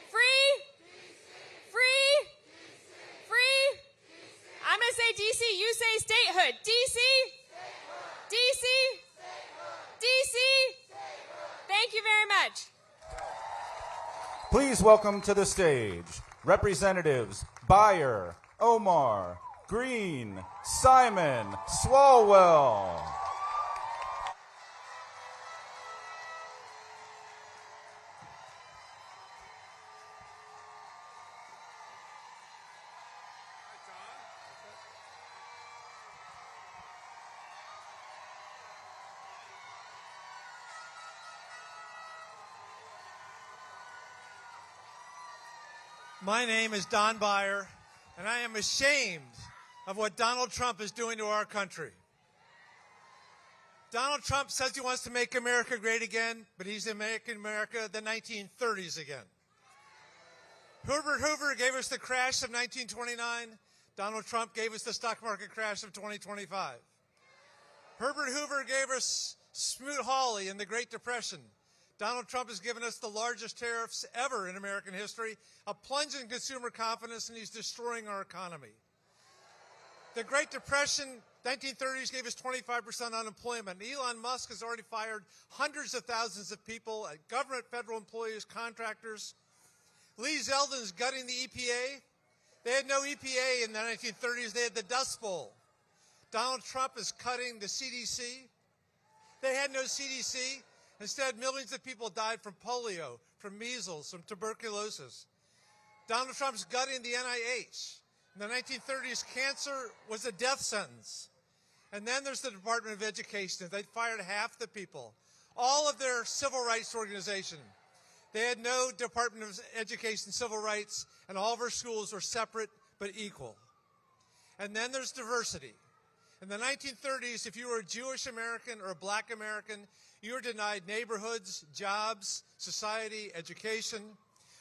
Free? DC. Free? DC. Free? DC. I'm going to say DC, you say statehood. DC? Statehood. DC? DC? Thank you very much. Please welcome to the stage Representatives Beyer, Omar, Green, Simon, Swalwell. My name is Don Beyer, and I am ashamed of what Donald Trump is doing to our country. Donald Trump says he wants to make America great again, but he's making America the 1930s again. Herbert Hoover gave us the crash of 1929. Donald Trump gave us the stock market crash of 2025. Herbert Hoover gave us Smoot-Hawley in the Great Depression. Donald Trump has given us the largest tariffs ever in American history, a plunge in consumer confidence, and he's destroying our economy. The Great Depression, 1930s, gave us 25% unemployment. Elon Musk has already fired hundreds of thousands of people, government, federal employees, contractors. Lee Zeldin's gutting the EPA. They had no EPA in the 1930s. They had the Dust Bowl. Donald Trump is cutting the CDC. They had no CDC. Instead, millions of people died from polio, from measles, from tuberculosis. Donald Trump's gutting the NIH. In the 1930s, cancer was a death sentence. And then there's the Department of Education. They fired half the people. All of their civil rights organization. They had no Department of Education civil rights, and all of our schools were separate but equal. And then there's diversity. In the 1930s, if you were a Jewish American or a black American, you were denied neighborhoods, jobs, society, education.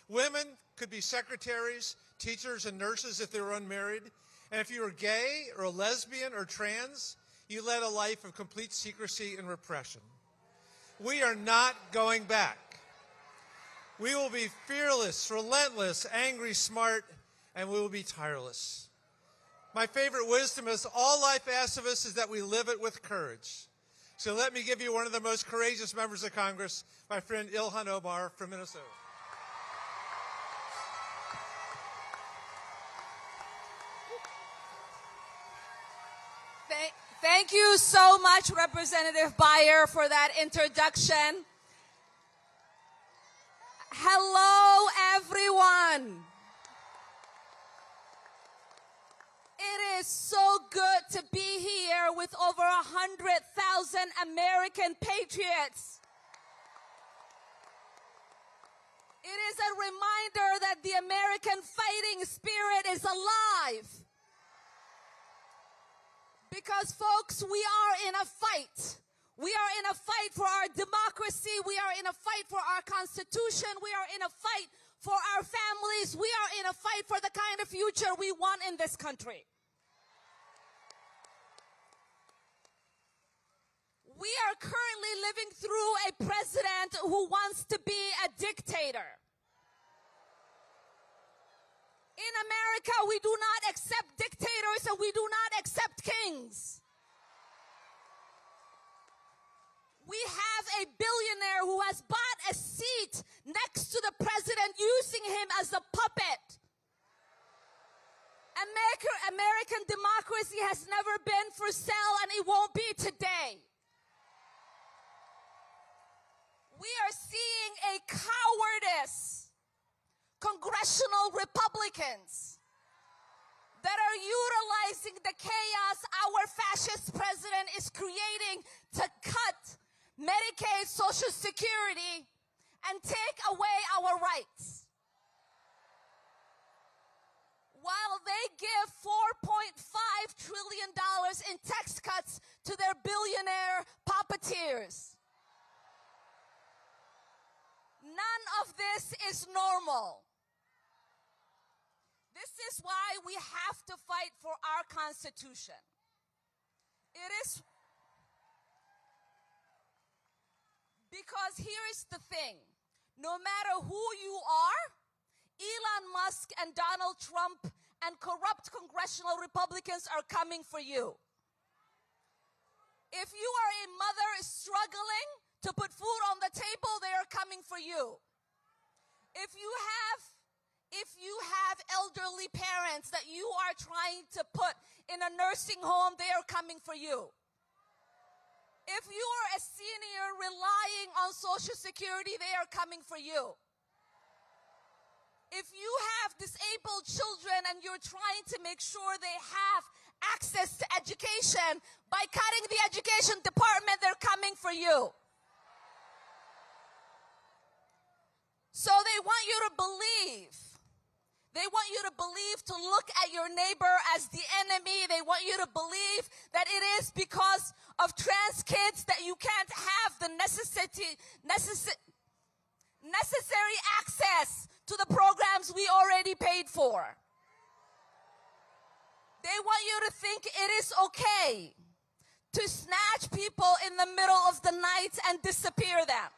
Women could be secretaries, teachers, and nurses if they were unmarried. And if you were gay or a lesbian or trans, you led a life of complete secrecy and repression. We are not going back. We will be fearless, relentless, angry, smart, and we will be tireless. My favorite wisdom is all life asks of us is that we live it with courage. So let me give you one of the most courageous members of Congress, my friend Ilhan Omar from Minnesota. Thank you so much, Representative Beyer, for that introduction. Hello, everyone. It is so good to be here with over 100,000 American patriots. It is a reminder that the American fighting spirit is alive. Because, folks, we are in a fight. We are in a fight for our democracy. We are in a fight for our Constitution. We are in a fight for our families. We are in a fight for the kind of future we want in this country. We are currently living through a president who wants to be a dictator. In America, we do not accept dictators and we do not accept kings. We have a billionaire who has bought a seat next to the president, using him as a puppet. American democracy has never been for sale, and it won't be today. We are seeing a cowardice. Congressional Republicans that are utilizing the chaos our fascist president is creating to cut Medicaid, Social Security, and take away our rights. While they give $4.5 trillion in tax cuts to their billionaire puppeteers. None of this is normal. This is why we have to fight for our Constitution. It is because here is the thing. No matter who you are, Elon Musk and Donald Trump and corrupt congressional Republicans are coming for you. If you are a mother struggling to put food on the table, they are coming for you. If you have elderly parents that you are trying to put in a nursing home, they are coming for you. If you are a senior relying on Social Security, they are coming for you. If you have disabled children and you're trying to make sure they have access to education by cutting the education department, they're coming for you. So they want you to believe. They want you to believe, to look at your neighbor as the enemy. They want you to believe that it is because of trans kids that you can't have the necessary access to the programs we already paid for. They want you to think it is okay to snatch people in the middle of the night and disappear them.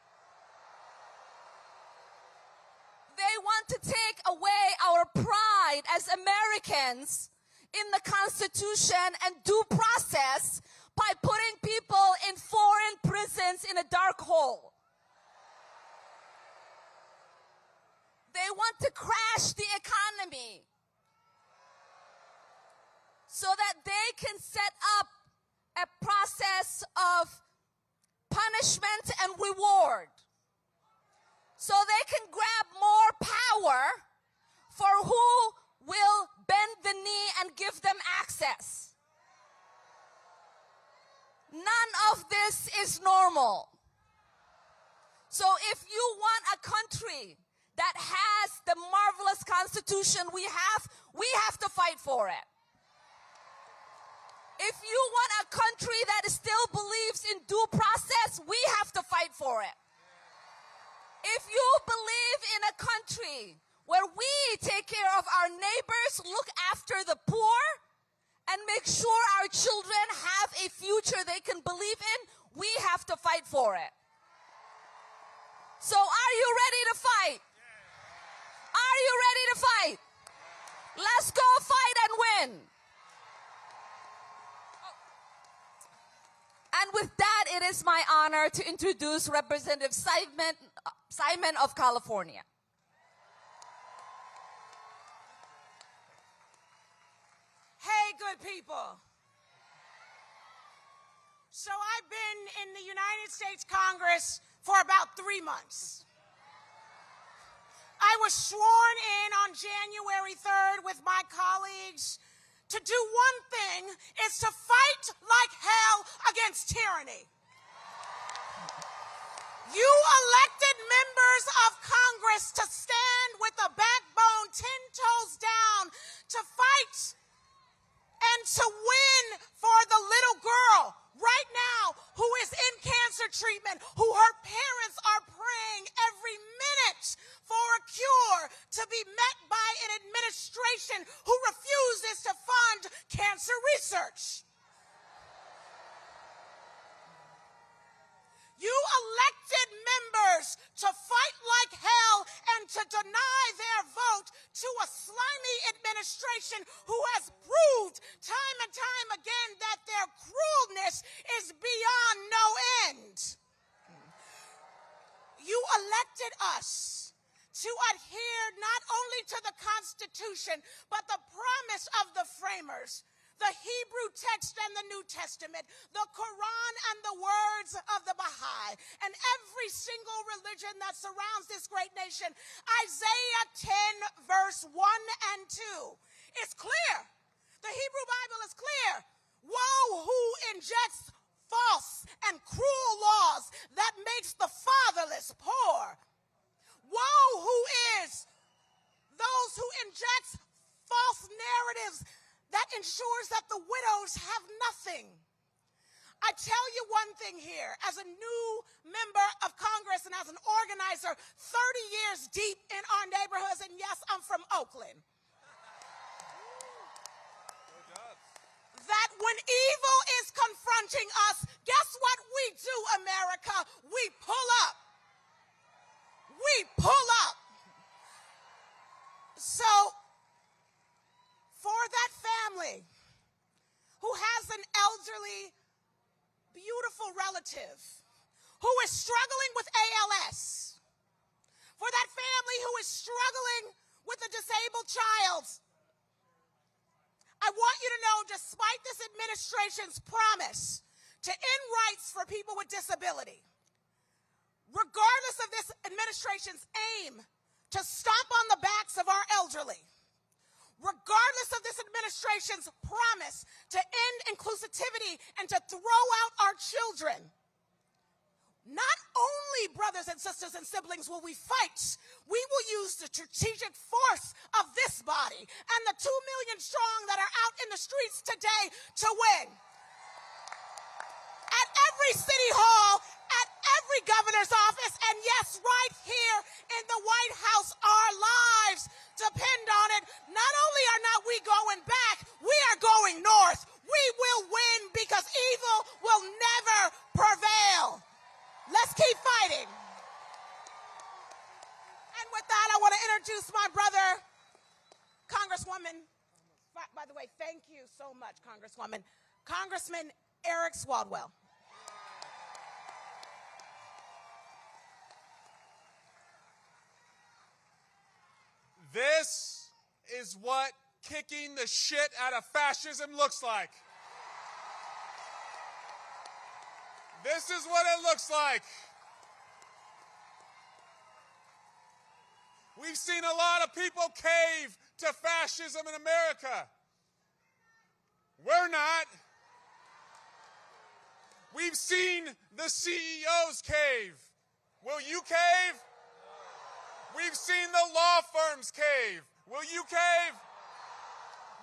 They want to take away our pride as Americans in the Constitution and due process by putting people in foreign prisons in a dark hole. They want to crash the economy so that they can set up a process of punishment and reward. So they can grab more power for who will bend the knee and give them access. None of this is normal. So if you want a country that has the marvelous Constitution we have to fight for it. If you want a country that still believes in due process, we have to fight for it. If you believe in a country where we take care of our neighbors, look after the poor, and make sure our children have a future they can believe in, we have to fight for it. So are you ready to fight? Are you ready to fight? Let's go fight and win. And with that, it is my honor to introduce Representative Simon of California. Hey, good people. So I've been in the United States Congress for about 3 months. I was sworn in on January 3rd with my colleagues to do one thing, is to fight like hell against tyranny. You elected members of Congress to stand with a backbone 10 toes down to fight and to win for the little girl right now who is in cancer treatment, who her parents are praying every minute for a cure, to be met by an administration who refuses to fund cancer research. You elected members to fight like hell and to deny their vote to a slimy administration who has proved time and time again that their cruelness is beyond no end. You elected us to adhere not only to the Constitution, but the promise of the framers, the Hebrew text and the New Testament, the Quran and the words of the Baha'i, and every single religion that surrounds this great nation. Isaiah 10, verse 1 and 2. It's clear. The Hebrew Bible is clear. Woe who injects false and cruel laws that makes the fatherless poor. Woe who is those who injects false narratives that ensures that the widows have nothing. I tell you one thing here, as a new member of Congress and as an organizer 30 years deep in our neighborhoods, and yes, I'm from Oakland, that when evil is confronting us, guess what we do, America? We pull up. We pull up. So, for that family who has an elderly, beautiful relative who is struggling with ALS, for that family who is struggling with a disabled child, I want you to know, despite this administration's promise to end rights for people with disability, regardless of this administration's aim to stomp on the backs of our elderly, regardless of this administration's promise to end inclusivity and to throw out our children, not only, brothers and sisters and siblings, will we fight, we will use the strategic force of this body and the 2 million strong that are out in the streets today to win. At every city hall, at every governor's office, and yes, right here in the White House, our lives depend on it. Not only are not we going back, we are going north. We will win because evil will never prevail. Let's keep fighting. And with that, I want to introduce my brother, Congresswoman, by the way, thank you so much, Congresswoman, Congressman Eric Swalwell. This is what kicking the shit out of fascism looks like. This is what it looks like. We've seen a lot of people cave to fascism in America. We're not. We've seen the CEOs cave. Will you cave? We've seen the law firms cave. Will you cave?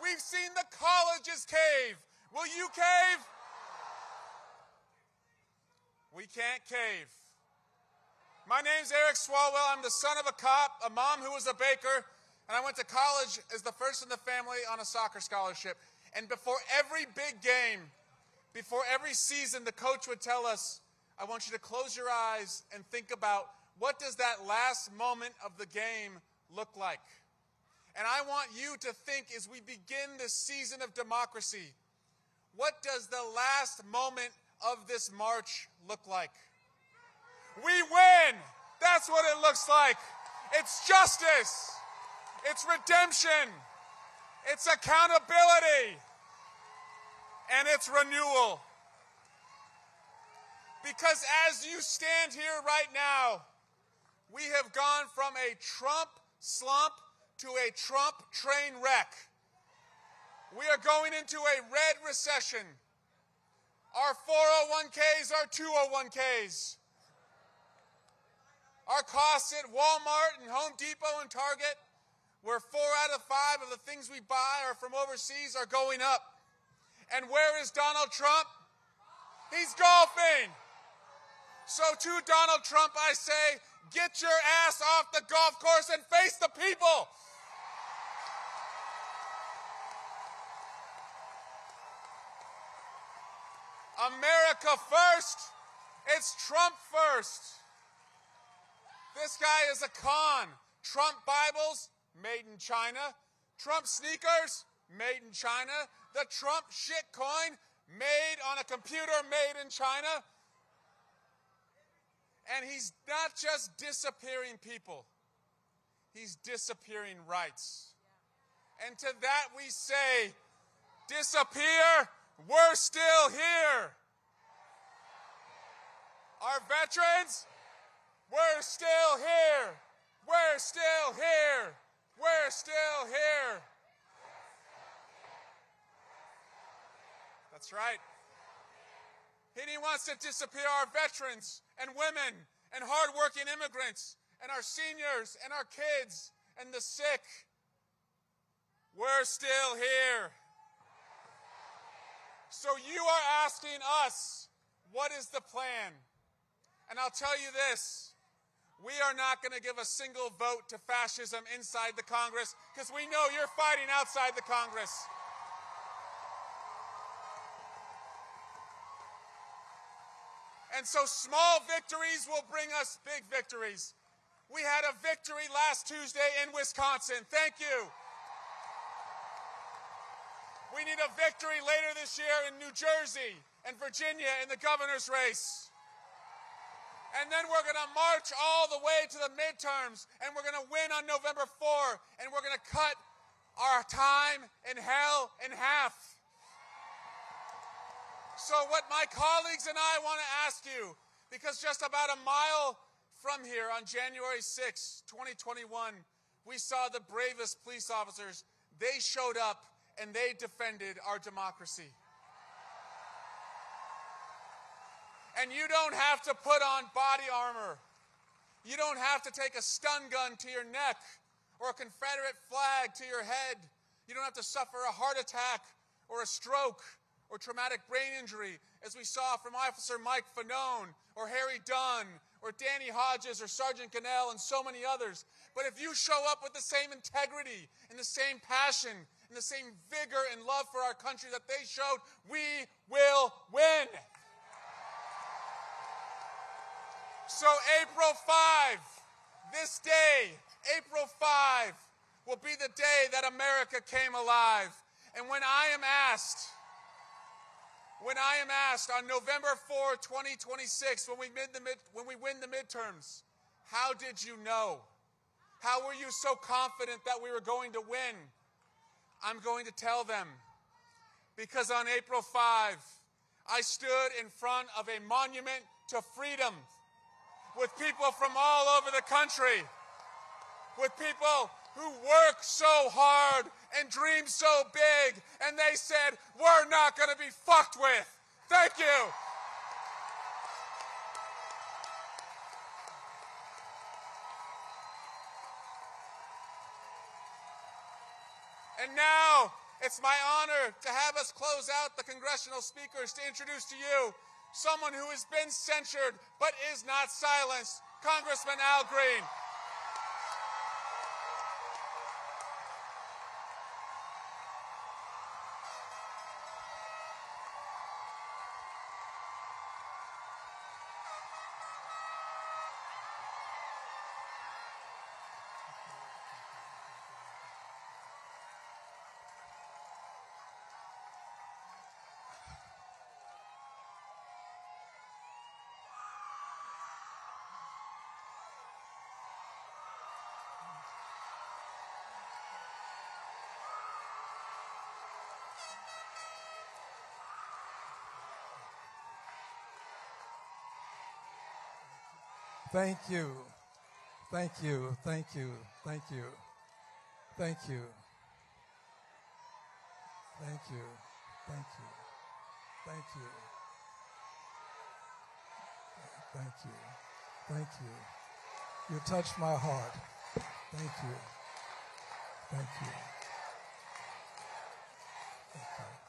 We've seen the colleges cave. Will you cave? We can't cave. My name's Eric Swalwell. I'm the son of a cop, a mom who was a baker, and I went to college as the first in the family on a soccer scholarship. And before every big game, before every season, the coach would tell us, I want you to close your eyes and think about what does that last moment of the game look like? And I want you to think as we begin this season of democracy, what does the last moment of this march look like? We win! That's what it looks like. It's justice. It's redemption. It's accountability. And it's renewal. Because as you stand here right now, we have gone from a Trump slump to a Trump train wreck. We are going into a red recession. Our 401ks are 201ks. Our costs at Walmart and Home Depot and Target, where 4 out of 5 of the things we buy are from overseas, are going up. And where is Donald Trump? He's golfing. So to Donald Trump, I say, get your ass off the golf course and face the people. America first. It's Trump first. This guy is a con. Trump Bibles, made in China. Trump sneakers, made in China. The Trump shitcoin, made on a computer, made in China. And he's not just disappearing people. He's disappearing rights. And to that we say, disappear, we're still here. Our veterans, we're still here. We're still here. We're still here. That's right. He wants to disappear our veterans and women and hardworking immigrants and our seniors and our kids and the sick. We're still here. So you are asking us, what is the plan? And I'll tell you this, we are not going to give a single vote to fascism inside the Congress because we know you're fighting outside the Congress. And so small victories will bring us big victories. We had a victory last Tuesday in Wisconsin. Thank you. We need a victory later this year in New Jersey and Virginia in the governor's race. And then we're going to march all the way to the midterms, and we're going to win on November 4, and we're going to cut our time in hell in half. So what my colleagues and I want to ask you, because just about a mile from here on January 6, 2021, we saw the bravest police officers. They showed up and they defended our democracy. And you don't have to put on body armor. You don't have to take a stun gun to your neck or a Confederate flag to your head. You don't have to suffer a heart attack or a stroke or traumatic brain injury, as we saw from Officer Mike Fanone, or Harry Dunn, or Danny Hodges, or Sergeant Cannell, and so many others. But if you show up with the same integrity, and the same passion, and the same vigor and love for our country that they showed, we will win. So April 5, this day, April 5, will be the day that America came alive. And when I am asked on November 4, 2026, when we win the midterms, how did you know? How were you so confident that we were going to win? I'm going to tell them. Because on April 5, I stood in front of a monument to freedom with people from all over the country, with people who work so hard and dream so big, and they said, we're not going to be fucked with. Thank you. And now, it's my honor to have us close out the congressional speakers to introduce to you someone who has been censured but is not silenced, Congressman Al Green. Thank you. Thank you. Thank you. Thank you. Thank you. Thank you. Thank you. Thank you. Thank you. Thank you. You touched my heart. Thank you. Thank you.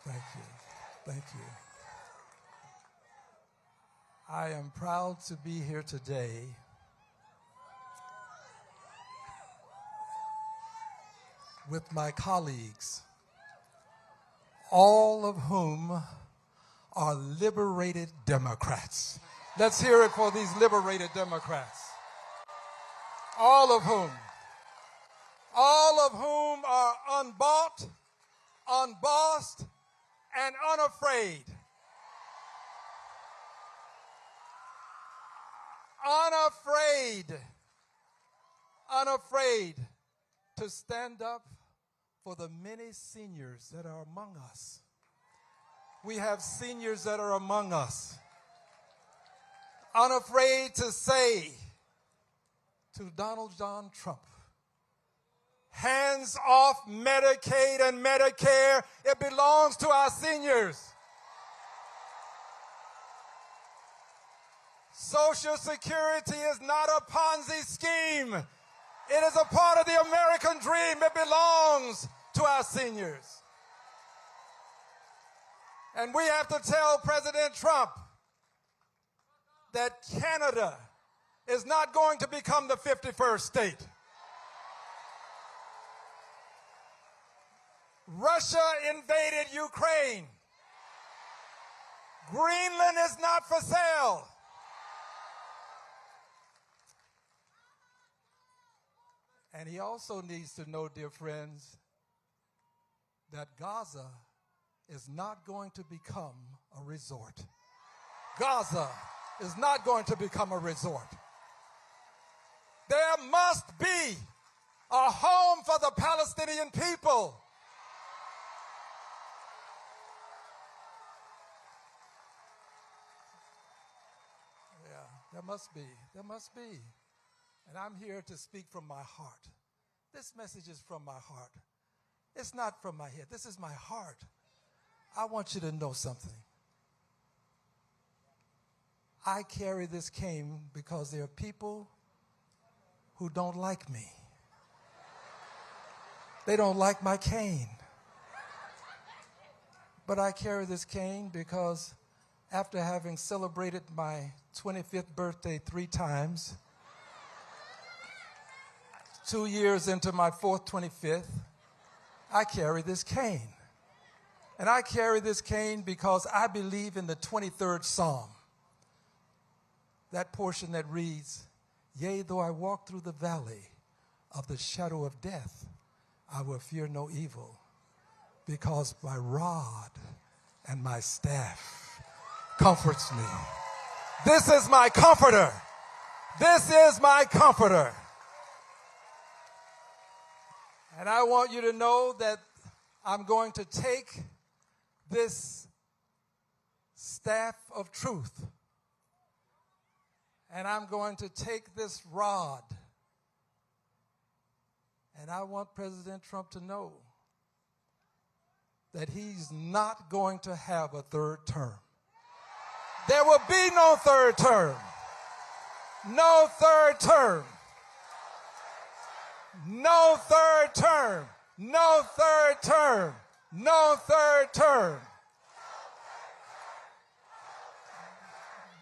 Thank you. Thank you. I am proud to be here today with my colleagues, all of whom are liberated Democrats. Let's hear it for these liberated Democrats. All of whom are unbought, unbossed, and unafraid. Unafraid to stand up for the many seniors that are among us. We have seniors that are among us. Unafraid to say to Donald John Trump, hands off Medicaid and Medicare. It belongs to our seniors. Social Security is not a Ponzi scheme. It is a part of the American dream. It belongs to our seniors. And we have to tell President Trump that Canada is not going to become the 51st state. Russia invaded Ukraine. Greenland is not for sale. And he also needs to know, dear friends, that Gaza is not going to become a resort. Gaza is not going to become a resort. There must be a home for the Palestinian people. Yeah, there must be. There must be. And I'm here to speak from my heart. This message is from my heart. It's not from my head. This is my heart. I want you to know something. I carry this cane because there are people who don't like me. They don't like my cane. But I carry this cane because after having celebrated my 25th birthday 3 times, 2 years into my 4th 25th, I carry this cane. And I carry this cane because I believe in the 23rd Psalm. That portion that reads, yea, though I walk through the valley of the shadow of death, I will fear no evil, because my rod and my staff comforts me. This is my comforter. This is my comforter. And I want you to know that I'm going to take this staff of truth, and I'm going to take this rod, and I want President Trump to know that he's not going to have a 3rd term. There will be no 3rd term. No 3rd term. No 3rd term. No 3rd term. No 3rd term.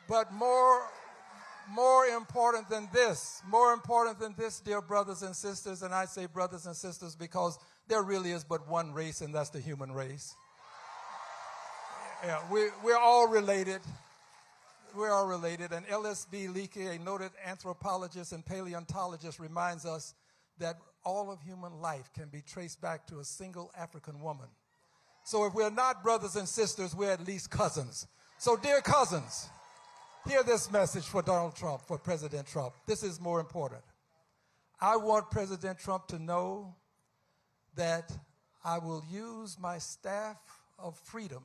But more important than this, dear brothers and sisters, and I say brothers and sisters because there really is but one race, and that's the human race. Yeah, we're all related. We're all related. And L.S.B. Leakey, a noted anthropologist and paleontologist, reminds us that all of human life can be traced back to a single African woman. So if we're not brothers and sisters, we're at least cousins. So dear cousins, hear this message for Donald Trump, for President Trump. This is more important. I want President Trump to know that I will use my staff of freedom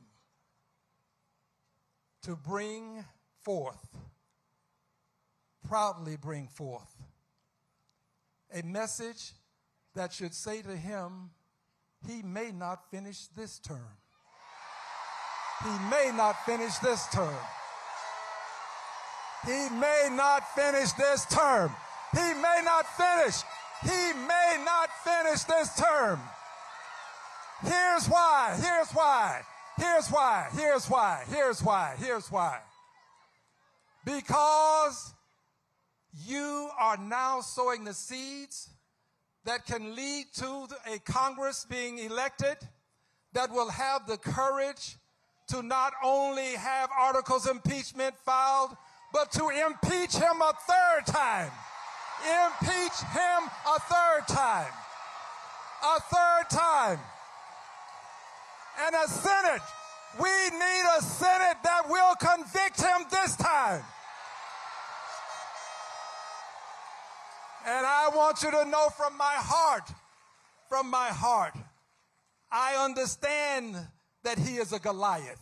to bring forth proudly bring forth a message that should say to him, he may not finish this term. He may not finish this term. He may not finish this term. He may not finish. He may not finish this term. Here's why. Here's why. Here's why. Here's why. Here's why. Here's why. Because you are now sowing the seeds that can lead to a Congress being elected that will have the courage to not only have articles of impeachment filed, but to impeach him a third time. Impeach him a third time. A third time. And a Senate. We need a Senate that will convict him this time. And I want you to know from my heart, I understand that he is a Goliath.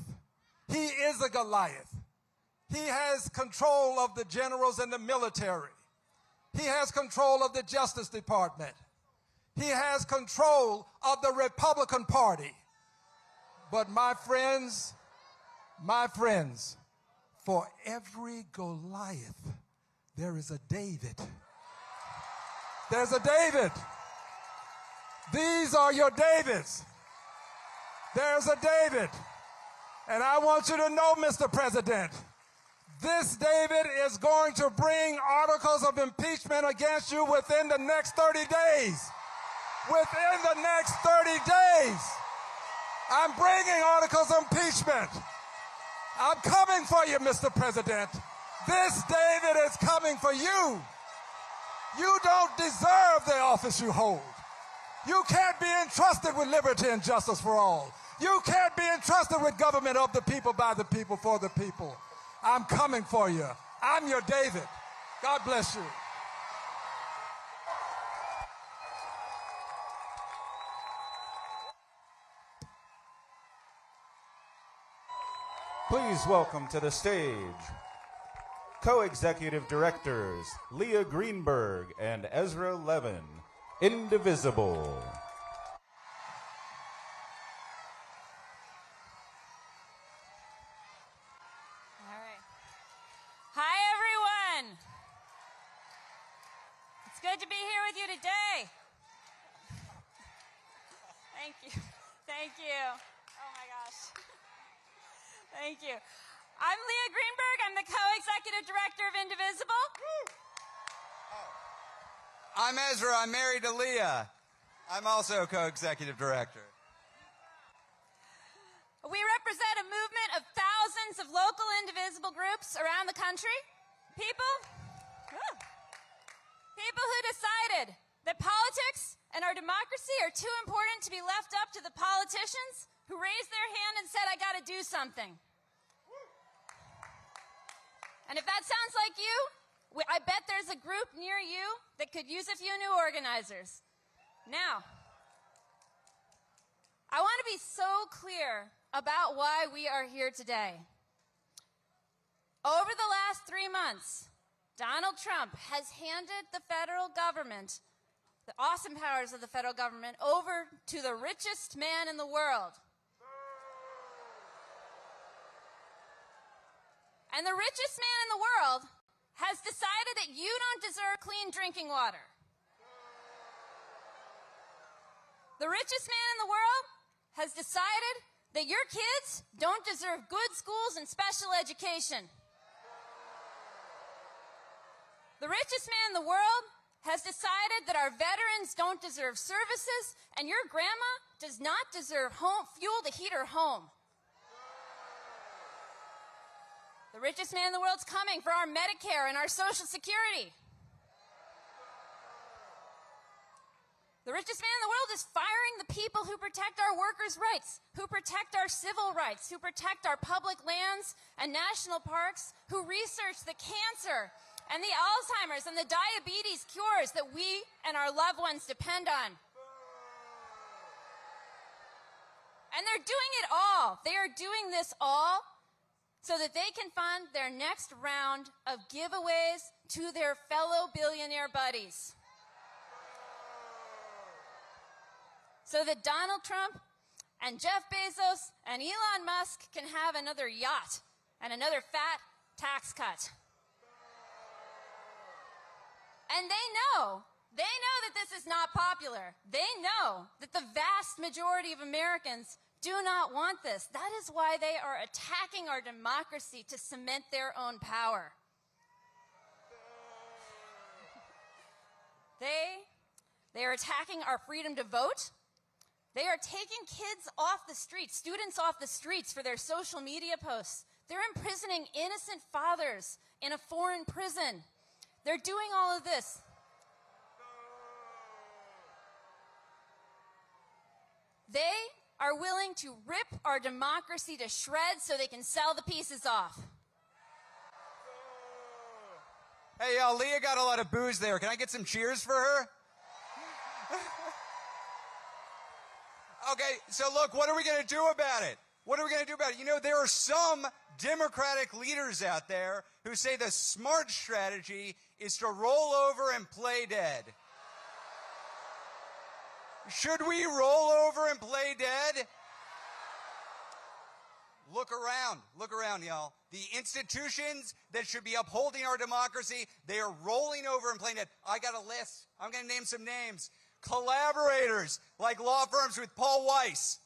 He is a Goliath. He has control of the generals and the military. He has control of the Justice Department. He has control of the Republican Party. But my friends, for every Goliath, there is a David. There's a David. These are your Davids. There's a David. And I want you to know, Mr. President, this David is going to bring articles of impeachment against you within the next 30 days. Within the next 30 days. I'm bringing articles of impeachment. I'm coming for you, Mr. President. This David is coming for you. You don't deserve the office you hold. You can't be entrusted with liberty and justice for all. You can't be entrusted with government of the people, by the people, for the people. I'm coming for you. I'm your David. God bless you. Please welcome to the stage co-executive directors Leah Greenberg and Ezra Levin, Indivisible. All right. Hi, everyone. It's good to be here with you today. Thank you. Thank you. Oh, my gosh. Thank you. I'm Leah Greenberg. I'm the co-executive director of Indivisible. I'm Ezra. I'm married to Leah. I'm also co-executive director. We represent a movement of thousands of local indivisible groups around the country. People who decided that politics and our democracy are too important to be left up to the politicians who raised their hand and said, I got to do something. And if that sounds like you, I bet there's a group near you that could use a few new organizers. Now, I want to be so clear about why we are here today. Over the last 3 months, Donald Trump has handed the federal government, the awesome powers of the federal government, over to the richest man in the world. And the richest man in the world has decided that you don't deserve clean drinking water. The richest man in the world has decided that your kids don't deserve good schools and special education. The richest man in the world has decided that our veterans don't deserve services, and your grandma does not deserve fuel to heat her home. The richest man in the world's coming for our Medicare and our Social Security. The richest man in the world is firing the people who protect our workers' rights, who protect our civil rights, who protect our public lands and national parks, who research the cancer and the Alzheimer's and the diabetes cures that we and our loved ones depend on. And they're doing it all. They are doing this all so that they can fund their next round of giveaways to their fellow billionaire buddies. So that Donald Trump and Jeff Bezos and Elon Musk can have another yacht and another fat tax cut. And they know that this is not popular. They know that the vast majority of Americans do not want this. That is why they are attacking our democracy to cement their own power. They are attacking our freedom to vote. They are taking kids off the streets, students off the streets for their social media posts. They're imprisoning innocent fathers in a foreign prison. They're doing all of this. They are willing to rip our democracy to shreds so they can sell the pieces off. Hey, Leah got a lot of boos there. Can I get some cheers for her? Okay, so look, what are we going to do about it? What are we going to do about it? You know, there are some Democratic leaders out there who say the smart strategy is to roll over and play dead. Should we roll over and play dead? Look around, y'all. The institutions that should be upholding our democracy, they are rolling over and playing dead. I got a list. I'm going to name some names. Collaborators, like law firms with Paul Weiss.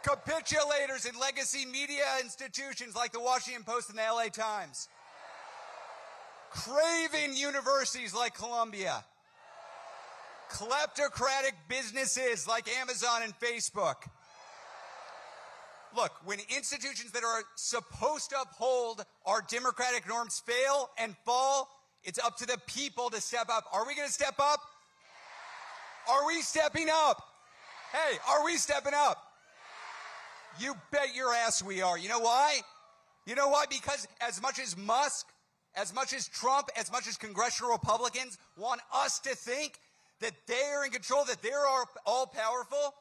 Capitulators in legacy media institutions like the Washington Post and the LA Times. Craven universities like Columbia. Kleptocratic businesses like Amazon and Facebook. Look, when institutions that are supposed to uphold our democratic norms fail and fall, it's up to the people to step up. Are we going to step up? Are we stepping up? Hey, are we stepping up? You bet your ass we are. You know why? You know why? Because as much as Musk, as much as Trump, as much as congressional Republicans want us to think that they are in control, that they're all powerful,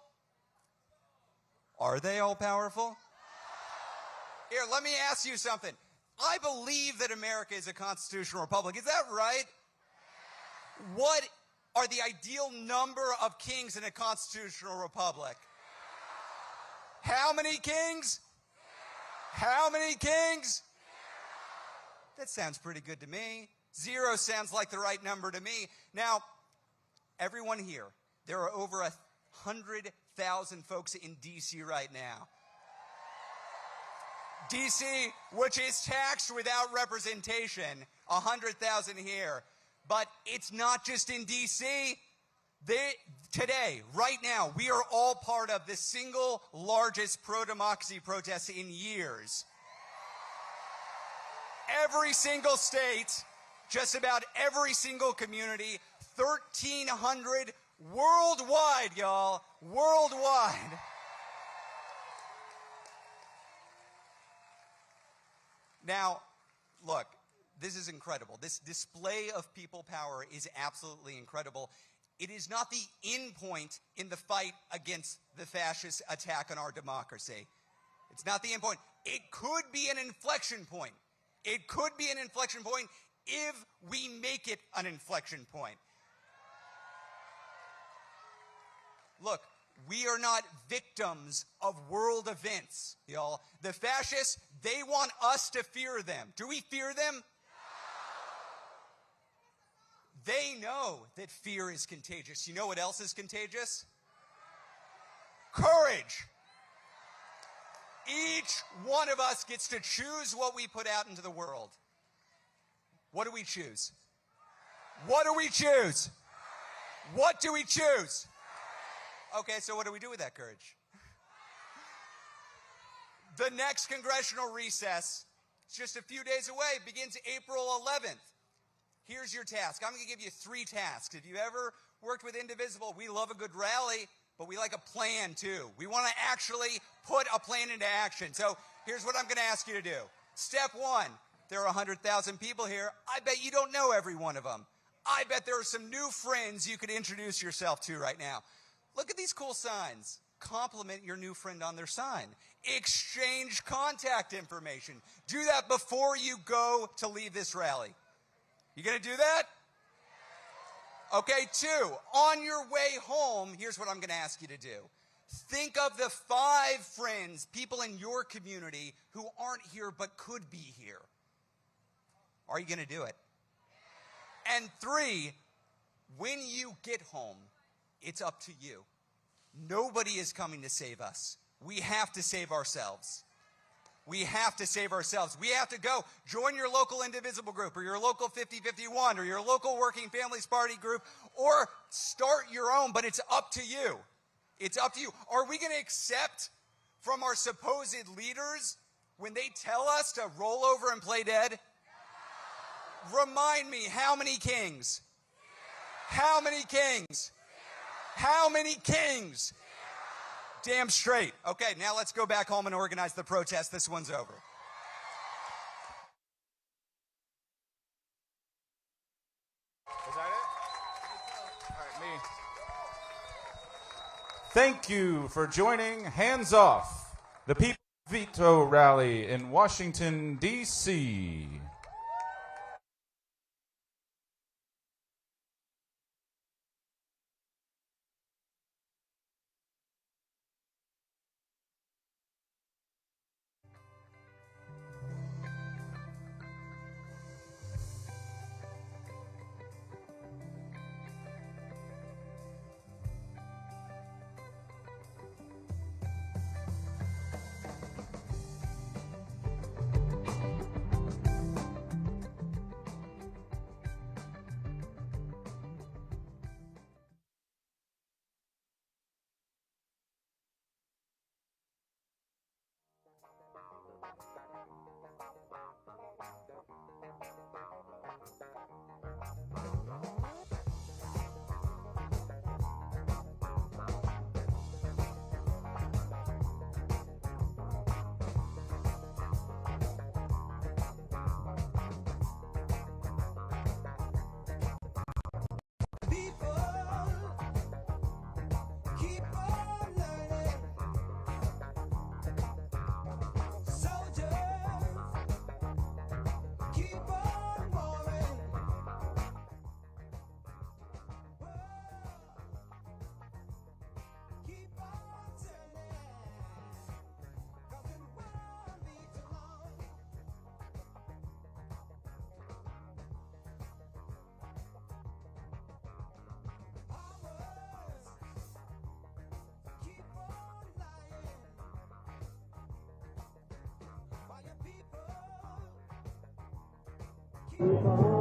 are they all powerful? Here, let me ask you something. I believe that America is a constitutional republic. Is that right? What are the ideal number of kings in a constitutional republic? How many kings? How many kings? That sounds pretty good to me. 0 sounds like the right number to me. Now, everyone here, there are over 100,000 folks in D.C. right now. D.C., which is taxed without representation, 100,000 here. But it's not just in D.C. Today, right now, we are all part of the single largest pro-democracy protest in years. Every single state, just about every single community, 1,300 worldwide, y'all, worldwide. Now, look, this is incredible. This display of people power is absolutely incredible. It is not the end point in the fight against the fascist attack on our democracy. It's not the end point. It could be an inflection point. It could be an inflection point if we make it an inflection point. Look, we are not victims of world events, y'all. The fascists, they want us to fear them. Do we fear them? They know that fear is contagious. You know what else is contagious? Courage. Each one of us gets to choose what we put out into the world. What do we choose? What do we choose? What do we choose? Okay, so what do we do with that courage? The next congressional recess, it's just a few days away, begins April 11th. Here's your task. I'm going to give you 3 tasks. If you ever worked with Indivisible, we love a good rally, but we like a plan too. We want to actually put a plan into action. So here's what I'm going to ask you to do. Step 1, there are 100,000 people here. I bet you don't know every one of them. I bet there are some new friends you could introduce yourself to right now. Look at these cool signs. compliment your new friend on their sign. Exchange contact information. Do that before you go to leave this rally. You gonna do that? Okay, 2, on your way home, here's what I'm gonna ask you to do. Think of the 5 friends, people in your community who aren't here but could be here. Are you gonna do it? And 3, when you get home, it's up to you. Nobody is coming to save us. We have to save ourselves. We have to save ourselves. We have to go join your local indivisible group or your local 50-51 or your local Working Families Party group or start your own, but it's up to you. It's up to you. Are we going to accept from our supposed leaders when they tell us to roll over and play dead? Remind me, how many kings? How many kings? How many kings? Damn straight. Okay, now let's go back home and organize the protest. This one's over. Is that it? All right, me. Thank you for joining Hands Off, the People's Veto Rally in Washington, D.C. Keep on